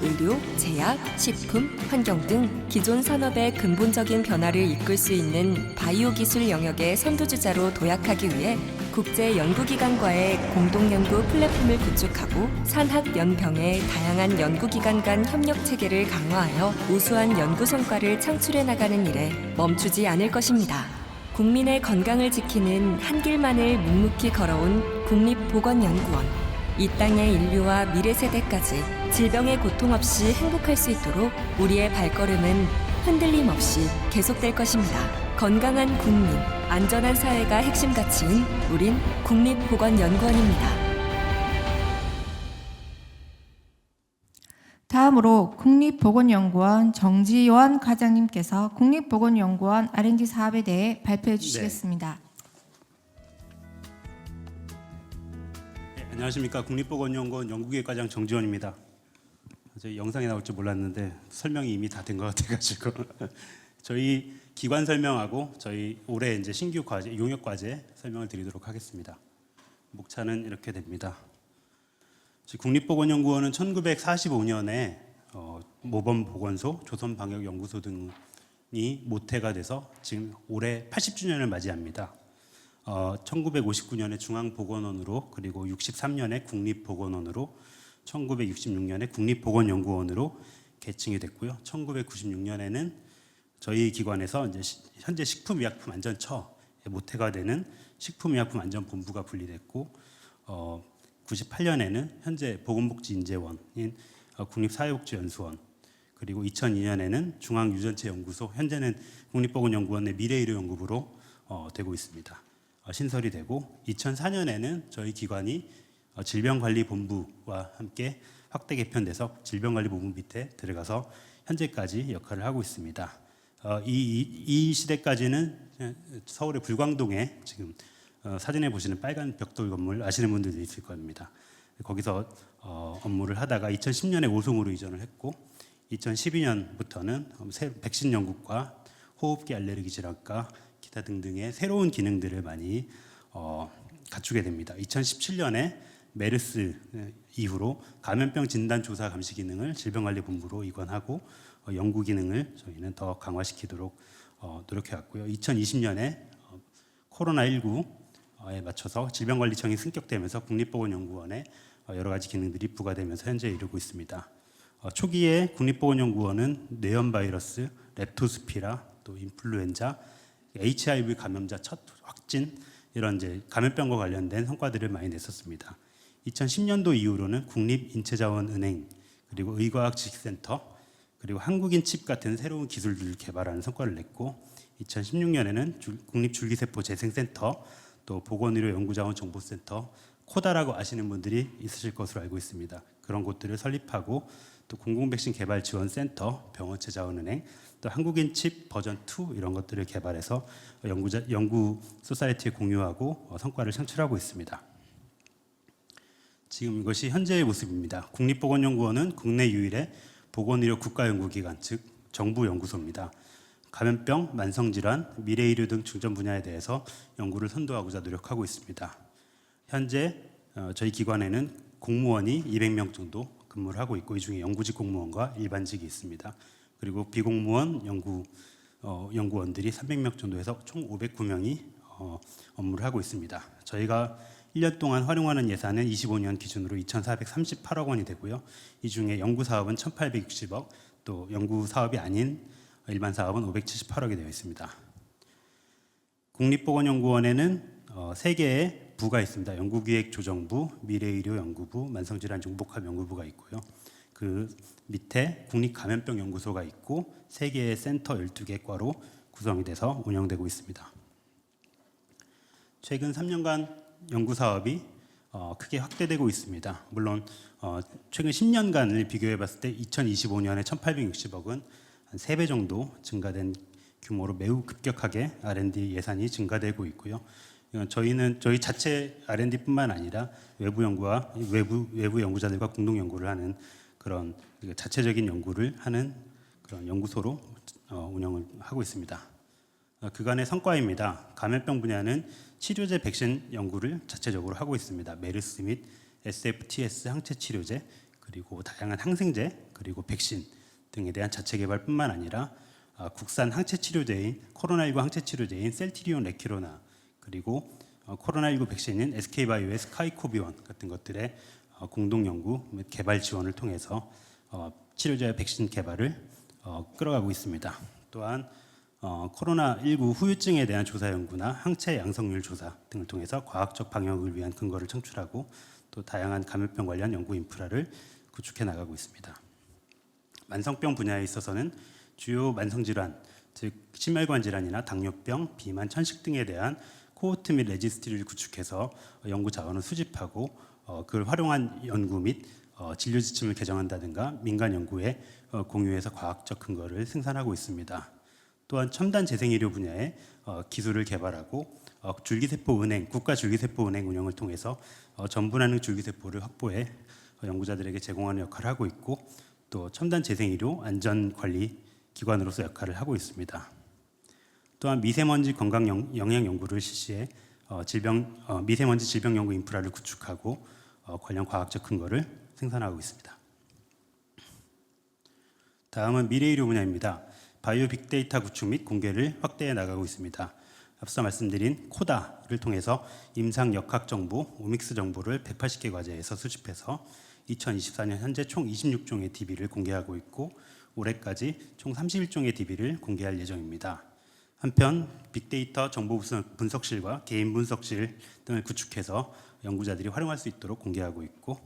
의료, 제약, 식품, 환경 등 기존 산업의 근본적인 변화를 이끌 수 있는 바이오 기술 영역의 선두주자로 도약하기 위해 국제 연구기관과의 공동연구 플랫폼을 구축하고 산학연병의 다양한 연구기관 간 협력 체계를 강화하여 우수한 연구 성과를 창출해 나가는 일에 멈추지 않을 것입니다. 국민의 건강을 지키는 한 길만을 묵묵히 걸어온 국립보건연구원. 이 땅의 인류와 미래 세대까지 질병의 고통 없이 행복할 수 있도록 우리의 발걸음은 흔들림 없이 계속될 것입니다. 건강한 국민, 안전한 사회가 핵심 가치인 우린 국립보건연구원입니다. 다음으로 국립보건연구원 정지원 과장님께서 국립보건연구원 R&D 사업에 대해 발표해 주시겠습니다. 네, 안녕하십니까. 국립보건연구원 연구기획과장 정지원입니다. 저희 영상에 나올 줄 몰랐는데 설명이 이미 다 된 것 같아가지고 저희 기관 설명하고 저희 올해 이제 신규 과제, 용역 과제 설명을 드리도록 하겠습니다. 목차는 이렇게 됩니다. 국립보건연구원은 1945년에 모범보건소, 조선방역연구소 등이 모태가 돼서 지금 올해 80주년을 맞이합니다. 1959년에 중앙보건원으로 그리고 63년에 국립보건원으로 1966년에 국립보건연구원으로 개칭이 됐고요. 1996년에는 저희 기관에서 이제 현재 식품의약품안전처에 모태가 되는 식품의약품안전본부가 분리됐고 98년에는 현재 보건복지인재원인 국립사회복지연수원, 그리고 2002년에는 중앙유전체연구소, 현재는 국립보건연구원 내 미래의료연구부로 되고 있습니다. 신설이 되고 2004년에는 저희 기관이 질병관리본부와 함께 확대 개편돼서 질병관리본부 밑에 들어가서 현재까지 역할을 하고 있습니다. 이 시대까지는 서울의 불광동에 지금 사진에 보시는 빨간 벽돌 건물 아시는 분들도 있을 겁니다. 거기서 업무를 하다가 2010년에 오송으로 이전을 했고 2012년부터는 백신 연구과 호흡기 알레르기 질환과 기타 등등의 새로운 기능들을 많이 갖추게 됩니다. 2017년에 메르스 이후로 감염병 진단 조사 감시 기능을 질병관리본부로 이관하고 연구 기능을 저희는 더 강화시키도록 노력해 왔고요. 2020년에 코로나19에 맞춰서 질병관리청이 승격되면서 국립보건연구원에 여러 가지 기능들이 부과되면서 현재 이르고 있습니다. 초기에 국립보건연구원은 뇌염 바이러스, 렙토스피라, 또 인플루엔자, HIV 감염자 첫 확진 이런 이제 감염병과 관련된 성과들을 많이 냈었습니다. 2010년도 이후로는 국립인체자원은행 그리고 의과학지식센터 그리고 한국인칩 같은 새로운 기술들을 개발하는 성과를 냈고 2016년에는 국립줄기세포 재생센터 또 보건의료연구자원정보센터 코다라고 아시는 분들이 있으실 것으로 알고 있습니다. 그런 곳들을 설립하고 또 공공백신 개발 지원센터, 병원체 자원은행, 또 한국인칩 버전 2 이런 것들을 개발해서 연구 소사이티에 공유하고 성과를 창출하고 있습니다. 지금 이것이 현재의 모습입니다. 국립보건연구원은 국내 유일의 보건의료 국가연구기관, 즉 정부 연구소입니다. 감염병, 만성질환, 미래의료 등 중점 분야에 대해서 연구를 선도하고자 노력하고 있습니다. 현재 저희 기관에는 공무원이 200명 정도 근무를 하고 있고 이 중에 연구직 공무원과 일반직이 있습니다. 그리고 비공무원 연구원들이 300명 정도 해서 총 509명이 업무를 하고 있습니다. 저희가 1년 동안 활용하는 예산은 25년 기준으로 2,438억 원이 되고요. 이 중에 연구 사업은 1,860억, 또 연구 사업이 아닌 일반 사업은 578억이 되어 있습니다. 국립보건연구원에는 3개의 부가 있습니다. 연구기획조정부, 미래의료연구부, 만성질환정복합연구부가 있고요. 그 밑에 국립감염병연구소가 있고 3개의 센터 12개 과로 구성이 돼서 운영되고 있습니다. 최근 3년간 연구 사업이 크게 확대되고 있습니다. 물론 최근 10년간을 비교해 봤을 때 2025년에 1,860억은 한 3배 정도 증가된 규모로 매우 급격하게 R&D 예산이 증가되고 있고요. 저희는 저희 자체 R&D뿐만 아니라 외부 연구와 외부 연구자들과 공동 연구를 하는 그런 자체적인 연구를 하는 그런 연구소로 운영을 하고 있습니다. 그간의 성과입니다. 감염병 분야는 치료제 백신 연구를 자체적으로 하고 있습니다. 메르스 및 SFTS 항체 치료제 그리고 다양한 항생제 그리고 백신 등에 대한 자체 개발뿐만 아니라 국산 항체 치료제인 코로나19 항체 치료제인 셀티리온 레키로나 그리고 코로나19 백신인 SK바이오의 스카이코비원 같은 것들의 공동 연구 및 개발 지원을 통해서 치료제 백신 개발을 끌어가고 있습니다. 또한 코로나19 후유증에 대한 조사 연구나 항체 양성률 조사 등을 통해서 과학적 방역을 위한 근거를 창출하고 또 다양한 감염병 관련 연구 인프라를 구축해 나가고 있습니다. 만성병 분야에 있어서는 주요 만성질환, 즉 심혈관 질환이나 당뇨병, 비만, 천식 등에 대한 코호트 및 레지스트리를 구축해서 연구 자원을 수집하고 그걸 활용한 연구 및 진료 지침을 개정한다든가 민간 연구에 공유해서 과학적 근거를 생산하고 있습니다. 또한 첨단 재생의료 분야에 기술을 개발하고 줄기세포 은행, 국가 줄기세포 은행 운영을 통해서 전분환능 줄기세포를 확보해 연구자들에게 제공하는 역할을 하고 있고 또 첨단 재생의료 안전관리 기관으로서 역할을 하고 있습니다. 또한 미세먼지 건강 영향 연구를 실시해 미세먼지 질병 연구 인프라를 구축하고 관련 과학적 근거를 생산하고 있습니다. 다음은 미래의료 분야입니다. 바이오 빅데이터 구축 및 공개를 확대해 나가고 있습니다. 앞서 말씀드린 코다를 통해서 임상 역학 정보, 오믹스 정보를 180개 과제에서 수집해서 2024년 현재 총 26종의 DB를 공개하고 있고 올해까지 총 31종의 DB를 공개할 예정입니다. 한편 빅데이터 정보 분석실과 개인 분석실 등을 구축해서 연구자들이 활용할 수 있도록 공개하고 있고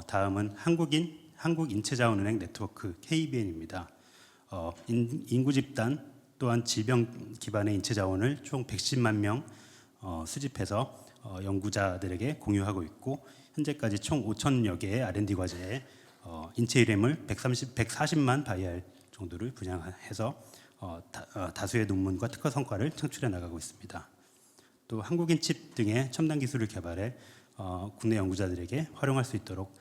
다음은 한국인체자원은행 네트워크 KBN입니다. 인구 집단 또한 질병 기반의 인체 자원을 총 110만 명 수집해서 연구자들에게 공유하고 있고 현재까지 총 5,000여 개의 R&D 과제에 인체 이렘을 140만 바이알 정도를 분양해서 다수의 논문과 특허 성과를 창출해 나가고 있습니다. 또 한국인 칩 등의 첨단 기술을 개발해 국내 연구자들에게 활용할 수 있도록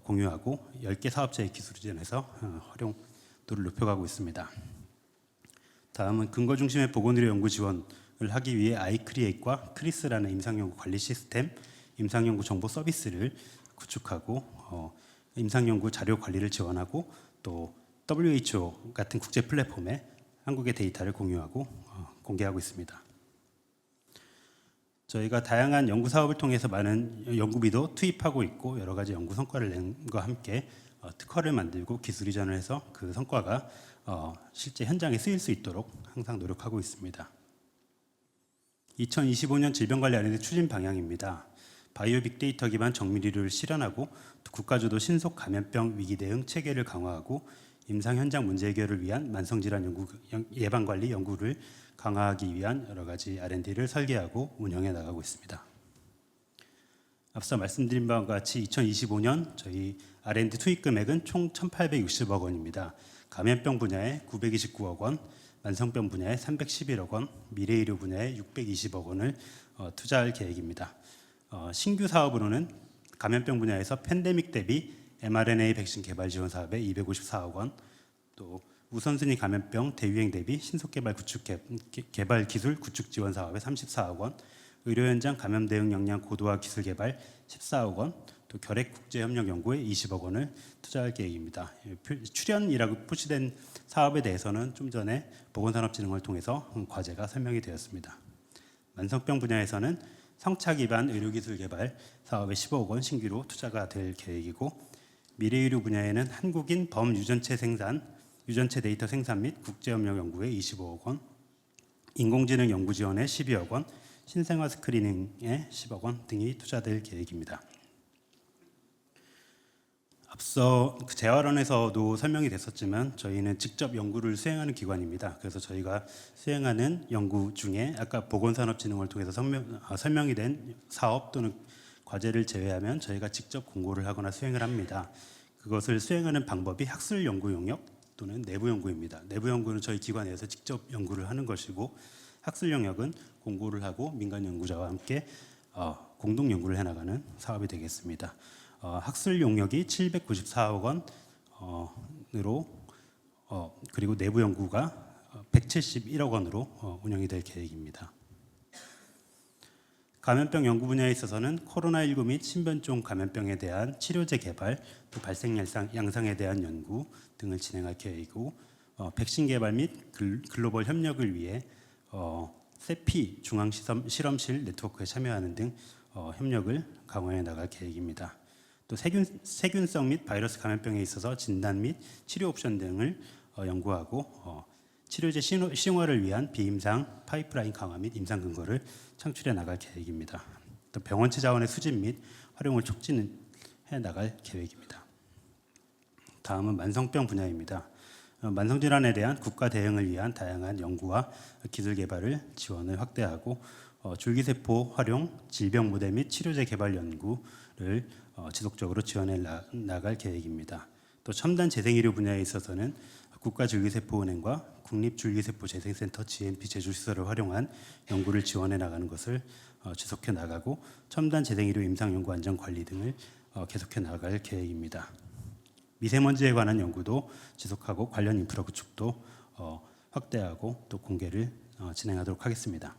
공유하고 10개 사업체의 기술 지원에서 활용도를 높여가고 있습니다. 다음은 근거 중심의 보건의료 연구 지원을 하기 위해 아이크리에이트와 크리스라는 임상연구 관리 시스템, 임상연구 정보 서비스를 구축하고 임상연구 자료 관리를 지원하고 또 WHO 같은 국제 플랫폼에 한국의 데이터를 공유하고 공개하고 있습니다. 저희가 다양한 연구 사업을 통해서 많은 연구비도 투입하고 있고 여러 가지 연구 성과를 낸 것과 함께 특허를 만들고 기술 이전을 해서 그 성과가 실제 현장에 쓰일 수 있도록 항상 노력하고 있습니다. 2025년 질병관리 R&D 추진 방향입니다. 바이오 빅데이터 기반 정밀의료를 실현하고 국가주도 신속 감염병 위기 대응 체계를 강화하고 임상 현장 문제 해결을 위한 만성질환 연구 예방 관리 연구를 강화하기 위한 여러 가지 R&D를 설계하고 운영해 나가고 있습니다. 앞서 말씀드린 바와 같이 2025년 저희 R&D 투입 금액은 총 1,860억 원입니다. 감염병 분야에 929억 원, 만성병 분야에 311억 원, 미래의료 분야에 620억 원을 투자할 계획입니다. 신규 사업으로는 감염병 분야에서 팬데믹 대비 mRNA 백신 개발 지원 사업에 254억 원, 또 우선순위 감염병 대유행 대비 신속 개발 구축 개발 기술 구축 지원 사업에 34억 원, 의료 현장 감염 대응 역량 고도화 기술 개발 14억 원, 또 결핵 국제 협력 연구에 20억 원을 투자할 계획입니다. 출연이라고 표시된 사업에 대해서는 좀 전에 보건산업진흥을 통해서 과제가 설명이 되었습니다. 만성병 분야에서는 성차 기반 의료기술 개발 사업에 15억 원 신규로 투자가 될 계획이고 미래의료 분야에는 한국인 범유전체 데이터 생산 및 국제협력 연구에 25억 원, 인공지능 연구 지원에 12억 원, 신생아 스크리닝에 10억 원 등이 투자될 계획입니다. 앞서 재활원에서도 설명이 됐었지만 저희는 직접 연구를 수행하는 기관입니다. 그래서 저희가 수행하는 연구 중에 아까 보건산업진흥을 통해서 설명이 된 사업 또는 과제를 제외하면 저희가 직접 공고를 하거나 수행을 합니다. 그것을 수행하는 방법이 학술 연구 영역 또는 내부 연구입니다. 내부 연구는 저희 기관에서 직접 연구를 하는 것이고 학술 영역은 공고를 하고 민간 연구자와 함께 공동 연구를 해나가는 사업이 되겠습니다. 학술 용역이 794억 원으로 그리고 내부 연구가 171억 원으로 운영이 될 계획입니다. 감염병 연구 분야에 있어서는 코로나19 및 신변종 감염병에 대한 치료제 개발, 또 발생 양상에 대한 연구 등을 진행할 계획이고 백신 개발 및 글로벌 협력을 위해 세피 중앙실험실 네트워크에 참여하는 등 협력을 강화해 나갈 계획입니다. 또 세균성 및 바이러스 감염병에 있어서 진단 및 치료 옵션 등을 연구하고 치료제 시용화를 위한 비임상 파이프라인 강화 및 임상 근거를 창출해 나갈 계획입니다. 또 병원체 자원의 수집 및 활용을 촉진해 나갈 계획입니다. 다음은 만성병 분야입니다. 만성질환에 대한 국가 대응을 위한 다양한 연구와 기술 개발을 지원을 확대하고 줄기세포 활용, 질병 모델 및 치료제 개발 연구를 지속적으로 지원해 나갈 계획입니다. 또 첨단 재생의료 분야에 있어서는 국가줄기세포은행과 국립줄기세포재생센터 GMP 제조시설을 활용한 연구를 지원해 나가는 것을 지속해 나가고 첨단 재생의료 임상연구 안전관리 등을 계속해 나갈 계획입니다. 미세먼지에 관한 연구도 지속하고 관련 인프라 구축도 확대하고 또 공개를 진행하도록 하겠습니다.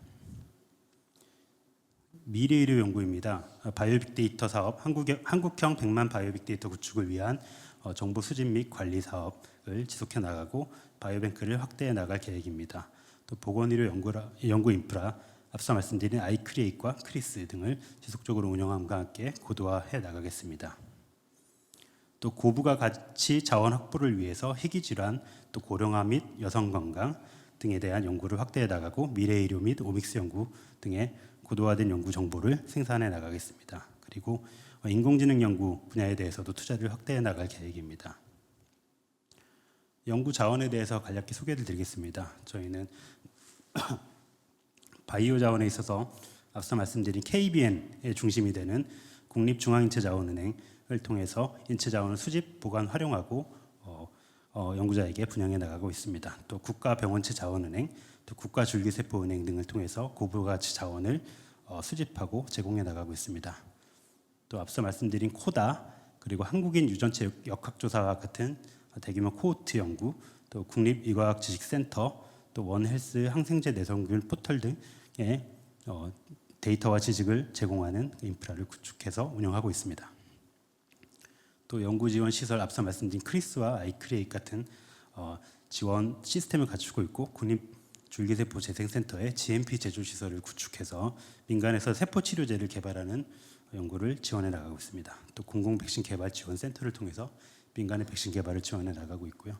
미래의료 연구입니다. 바이오 빅데이터 사업, 한국형 100만 바이오 빅데이터 구축을 위한 정보 수집 및 관리 사업을 지속해 나가고 바이오뱅크를 확대해 나갈 계획입니다. 또 보건의료 연구 인프라, 앞서 말씀드린 아이크리에이트와 크리스 등을 지속적으로 운영함과 함께 고도화해 나가겠습니다. 또 고부가 가치 자원 확보를 위해서 희귀질환, 또 고령화 및 여성 건강 등에 대한 연구를 확대해 나가고 미래의료 및 오믹스 연구 등의 고도화된 연구 정보를 생산해 나가겠습니다. 그리고 인공지능 연구 분야에 대해서도 투자를 확대해 나갈 계획입니다. 연구 자원에 대해서 간략히 소개를 드리겠습니다. 저희는 바이오 자원에 있어서 앞서 말씀드린 KBN의 중심이 되는 국립중앙인체자원은행을 통해서 인체자원을 수집, 보관, 활용하고 연구자에게 분양해 나가고 있습니다. 또 국가병원체자원은행, 또 국가줄기세포은행 등을 통해서 고부가치 자원을 수집하고 제공해 나가고 있습니다. 또 앞서 말씀드린 코다, 그리고 한국인 유전체 역학조사와 같은 대규모 코호트 연구, 또 국립의과학지식센터, 또 원헬스 항생제 내성균 포털 등의 데이터와 지식을 제공하는 인프라를 구축해서 운영하고 있습니다. 또 연구 지원 시설, 앞서 말씀드린 크리스와 아이크리에이트 같은 지원 시스템을 갖추고 있고, 국립 줄기세포 재생센터의 GMP 제조 시설을 구축해서 민간에서 세포 치료제를 개발하는 연구를 지원해 나가고 있습니다. 또 공공 백신 개발 지원 센터를 통해서 민간의 백신 개발을 지원해 나가고 있고요.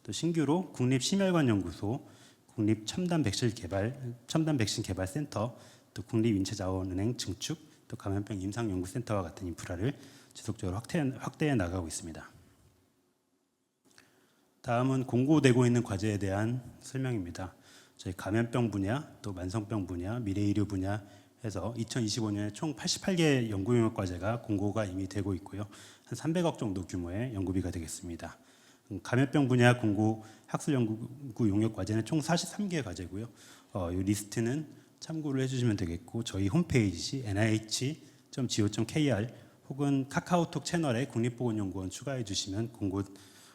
또 신규로 국립심혈관연구소, 국립 첨단 백신 개발 센터, 또 국립인체자원은행 증축, 또 감염병 임상연구센터와 같은 인프라를 지속적으로 확대해 나가고 있습니다. 다음은 공고되고 있는 과제에 대한 설명입니다. 저희 감염병 분야, 또 만성병 분야, 미래의료 분야 해서 2025년에 총 88개 연구 용역 과제가 공고가 이미 되고 있고요. 한 300억 정도 규모의 연구비가 되겠습니다. 감염병 분야 공고 학술 연구 용역 과제는 총 43개 과제고요. 이 리스트는 참고를 해주시면 되겠고, 저희 홈페이지 nih.go.kr 혹은 카카오톡 채널에 국립보건연구원 추가해 주시면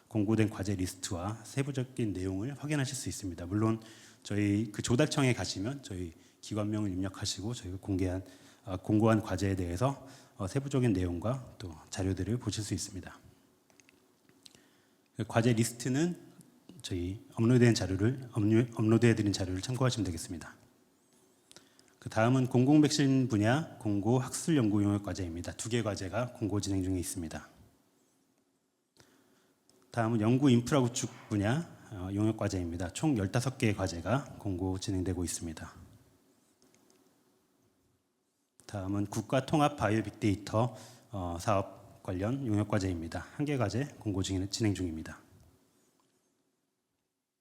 공고된 과제 리스트와 세부적인 내용을 확인하실 수 있습니다. 물론 저희 그 조달청에 가시면 저희 기관명을 입력하시고 저희가 공고한 과제에 대해서 세부적인 내용과 또 자료들을 보실 수 있습니다. 과제 리스트는 저희 업로드해드린 자료를 참고하시면 되겠습니다. 그 다음은 공공백신 분야 공고 학술 연구 용역 과제입니다. 2개 과제가 공고 진행 중에 있습니다. 다음은 연구 인프라 구축 분야 용역 과제입니다. 총 15개의 과제가 공고 진행되고 있습니다. 다음은 국가 통합 바이오 빅데이터 사업 관련 용역 과제입니다. 1개 과제 공고 진행 중입니다.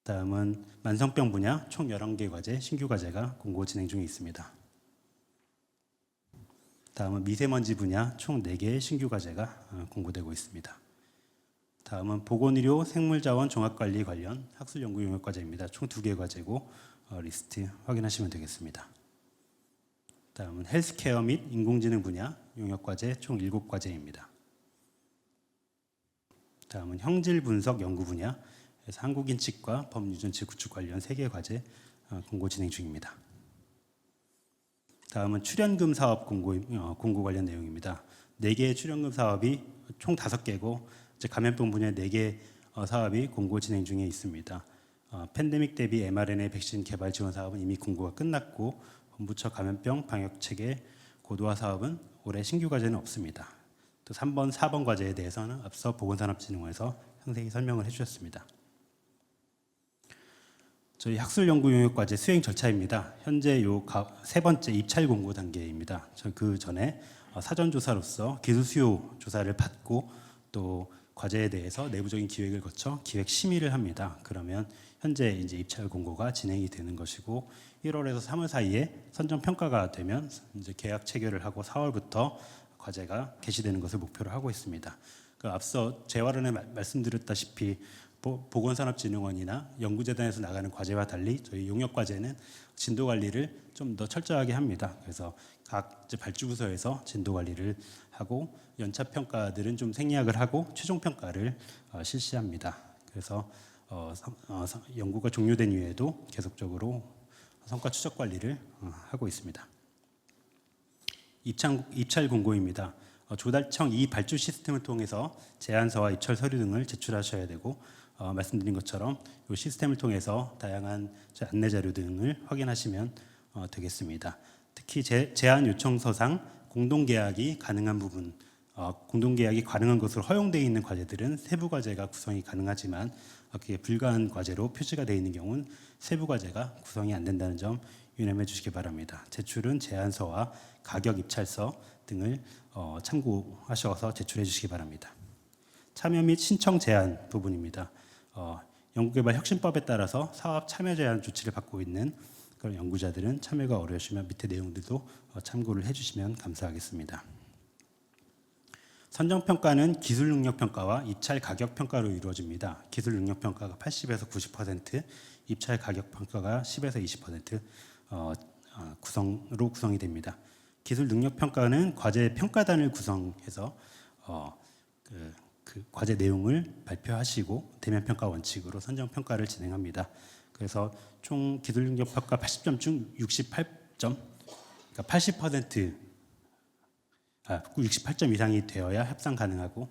다음은 만성병 분야 총 11개 과제 신규 과제가 공고 진행 중에 있습니다. 다음은 미세먼지 분야 총 4개의 신규 과제가 공고되고 있습니다. 다음은 보건의료 생물자원 종합관리 관련 학술 연구 용역 과제입니다. 총 2개 과제고 리스트 확인하시면 되겠습니다. 다음은 헬스케어 및 인공지능 분야 용역 과제 총 7과제입니다. 다음은 형질 분석 연구 분야 그래서 한국인 치과 범유전체 구축 관련 3개 과제 공고 진행 중입니다. 다음은 출연금 사업 공고 관련 내용입니다. 4개의 출연금 사업이 총 5개고 감염병 분야 4개 사업이 공고 진행 중에 있습니다. 팬데믹 대비 mRNA 백신 개발 지원 사업은 이미 공고가 끝났고, 본부처 감염병 방역 체계 고도화 사업은 올해 신규 과제는 없습니다. 또 3번, 4번 과제에 대해서는 앞서 보건산업진흥원에서 상세히 설명을 해주셨습니다. 저희 학술 연구 용역 과제 수행 절차입니다. 현재 요 3번째 입찰 공고 단계입니다. 그 전에 사전 조사로서 기술 수요 조사를 받고 또 과제에 대해서 내부적인 기획을 거쳐 기획 심의를 합니다. 그러면 현재 이제 입찰 공고가 진행이 되는 것이고, 1월에서 3월 사이에 선정 평가가 되면 이제 계약 체결을 하고 4월부터 과제가 개시되는 것을 목표로 하고 있습니다. 앞서 재활원에 말씀드렸다시피 보건산업진흥원이나 연구재단에서 나가는 과제와 달리 저희 용역 과제는 진도 관리를 좀 더 철저하게 합니다. 그래서 각 발주부서에서 진도 관리를 하고 연차 평가들은 좀 생략을 하고 최종 평가를 실시합니다. 그래서 연구가 종료된 이후에도 계속적으로 성과 추적 관리를 하고 있습니다. 입찰 공고입니다. 조달청 이 발주 시스템을 통해서 제안서와 입찰 서류 등을 제출하셔야 되고, 말씀드린 것처럼 이 시스템을 통해서 다양한 안내 자료 등을 확인하시면 되겠습니다. 특히 제안 요청서상 공동계약이 가능한 부분, 공동계약이 가능한 것으로 허용되어 있는 과제들은 세부 과제가 구성이 가능하지만 그게 불가한 과제로 표시가 되어 있는 경우는 세부 과제가 구성이 안 된다는 점 유념해 주시기 바랍니다. 제출은 제안서와 가격 입찰서 등을 참고하셔서 제출해 주시기 바랍니다. 참여 및 신청 제한 부분입니다. 연구개발 혁신법에 따라서 사업 참여 제한 조치를 받고 있는 그런 연구자들은 참여가 어려우시면 밑에 내용들도 참고를 해주시면 감사하겠습니다. 선정평가는 기술능력평가와 입찰 가격평가로 이루어집니다. 기술능력평가가 80에서 90%, 입찰 가격평가가 10에서 20% 구성으로 구성이 됩니다. 기술능력평가는 과제 평가단을 구성해서 그 과제 내용을 발표하시고 대면평가 원칙으로 선정평가를 진행합니다. 그래서 총 기술능력평가 80점 중 68점, 그러니까 68점 이상이 되어야 협상 가능하고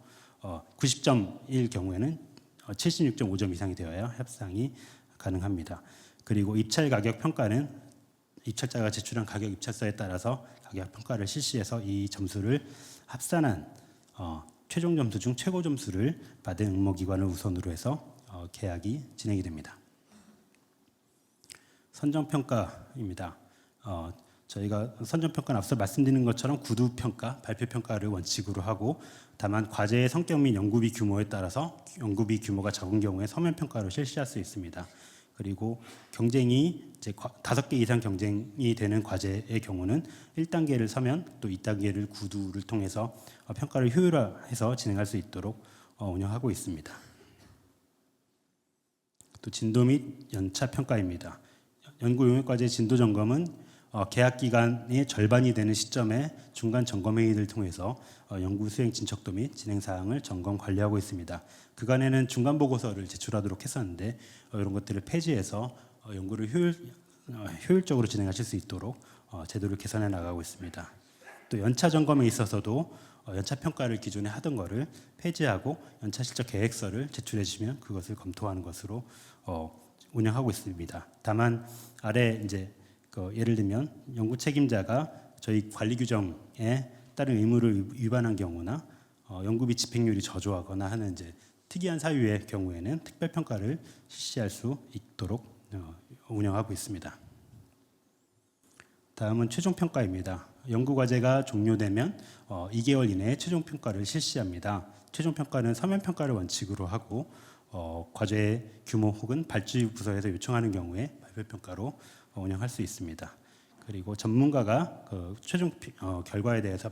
90점일 경우에는 76.5점 이상이 되어야 협상이 가능합니다. 그리고 입찰 가격 평가는 입찰자가 제출한 가격 입찰서에 따라서 가격 평가를 실시해서 이 점수를 합산한 최종 점수 중 최고 점수를 받은 응모기관을 우선으로 해서 계약이 진행이 됩니다. 선정평가입니다. 저희가 선정평가는 앞서 말씀드린 것처럼 구두평가, 발표평가를 원칙으로 하고 다만 과제의 성격 및 연구비 규모에 따라서 연구비 규모가 적은 경우에 서면평가로 실시할 수 있습니다. 그리고 경쟁이 이제 5개 이상 경쟁이 되는 과제의 경우는 1단계를 서면 또 2단계를 구두를 통해서 평가를 효율화해서 진행할 수 있도록 운영하고 있습니다. 또 진도 및 연차 평가입니다. 연구 용역과제 진도 점검은 계약 기간의 절반이 되는 시점에 중간 점검 회의를 통해서 연구 수행 진척도 및 진행 사항을 점검 관리하고 있습니다. 그간에는 중간 보고서를 제출하도록 했었는데 이런 것들을 폐지해서 연구를 효율적으로 진행하실 수 있도록 제도를 개선해 나가고 있습니다. 또 연차 점검에 있어서도 연차 평가를 기존에 하던 거를 폐지하고 연차 실적 계획서를 제출해 주시면 그것을 검토하는 것으로 운영하고 있습니다. 다만 아래 이제 예를 들면 연구 책임자가 저희 관리 규정에 따른 의무를 위반한 경우나 연구비 집행률이 저조하거나 하는 이제 특이한 사유의 경우에는 특별 평가를 실시할 수 있도록 운영하고 있습니다. 다음은 최종 평가입니다. 연구 과제가 종료되면 2개월 이내에 최종 평가를 실시합니다. 최종 평가는 서면 평가를 원칙으로 하고 과제 규모 혹은 발주 부서에서 요청하는 경우에 발표 평가로 운영할 수 있습니다. 그리고 전문가가 최종 결과에 대해서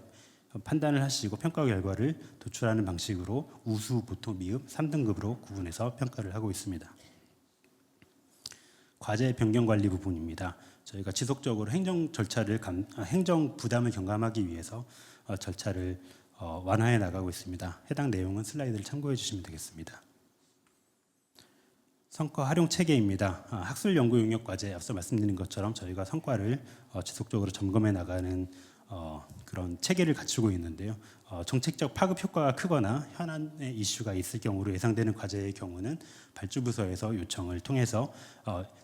판단을 하시고 평가 결과를 도출하는 방식으로 우수, 보통, 미흡 3등급으로 구분해서 평가를 하고 있습니다. 과제 변경 관리 부분입니다. 저희가 지속적으로 행정 부담을 경감하기 위해서 절차를 완화해 나가고 있습니다. 해당 내용은 슬라이드를 참고해 주시면 되겠습니다. 성과 활용 체계입니다. 학술 연구 용역 과제 앞서 말씀드린 것처럼 저희가 성과를 지속적으로 점검해 나가는 그런 체계를 갖추고 있는데요. 정책적 파급 효과가 크거나 현안의 이슈가 있을 경우로 예상되는 과제의 경우는 발주부서에서 요청을 통해서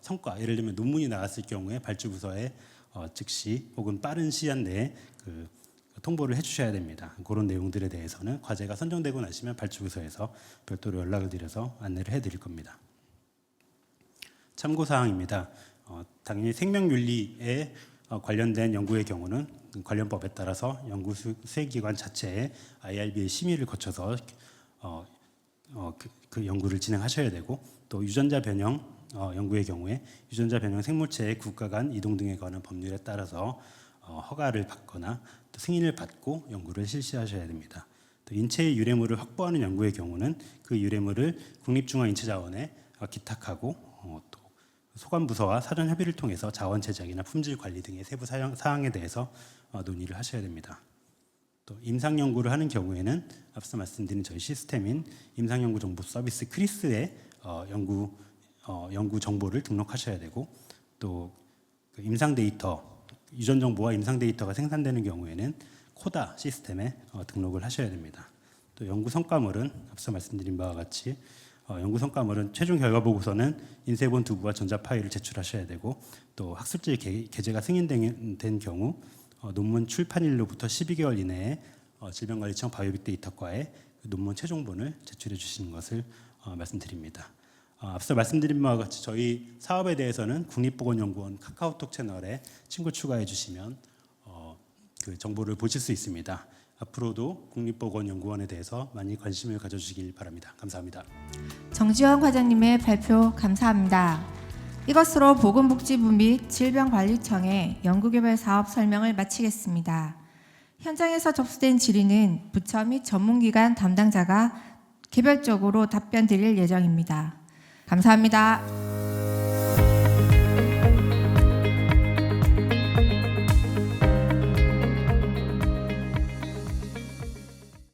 성과, 예를 들면 논문이 나왔을 경우에 발주부서에 즉시 혹은 빠른 시간 내에 통보를 해주셔야 됩니다. 그런 내용들에 대해서는 과제가 선정되고 나시면 발주부서에서 별도로 연락을 드려서 안내를 해드릴 겁니다. 참고사항입니다. 당연히 생명윤리에 관련된 연구의 경우는 관련법에 따라서 연구 수행기관 자체의 IRB의 심의를 거쳐서 그 연구를 진행하셔야 되고 또 유전자 변형 연구의 경우에 유전자 변형 생물체의 국가 간 이동 등에 관한 법률에 따라서 허가를 받거나 또 승인을 받고 연구를 실시하셔야 됩니다. 또 인체의 유래물을 확보하는 연구의 경우는 그 유래물을 국립중앙인체자원에 기탁하고 또 소관부서와 사전 협의를 통해서 자원 제작이나 품질 관리 등의 세부 사항에 대해서 논의를 하셔야 됩니다. 또 임상 연구를 하는 경우에는 앞서 말씀드린 저희 시스템인 임상 연구 정보 서비스 크리스에 연구 정보를 등록하셔야 되고 또 그 임상 데이터 유전 정보와 임상 데이터가 생산되는 경우에는 코다 시스템에 등록을 하셔야 됩니다. 또 연구 성과물은 앞서 말씀드린 바와 같이 연구 성과물은 최종 결과 보고서는 인쇄본 두부와 전자 파일을 제출하셔야 되고 또 학술지 게재가 승인된 경우 논문 출판일로부터 12개월 이내에 질병관리청 바이오빅데이터과에 논문 최종본을 제출해 주시는 것을 말씀드립니다. 앞서 말씀드린 바와 같이 저희 사업에 대해서는 국립보건연구원 카카오톡 채널에 친구 추가해 주시면 그 정보를 보실 수 있습니다. 앞으로도 국립보건연구원에 대해서 많이 관심을 가져주시길 바랍니다. 감사합니다. 정지원 과장님의 발표 감사합니다. 이것으로 보건복지부 및 질병관리청의 연구개발 사업 설명을 마치겠습니다. 현장에서 접수된 질의는 부처 및 전문기관 담당자가 개별적으로 답변 드릴 예정입니다. 감사합니다.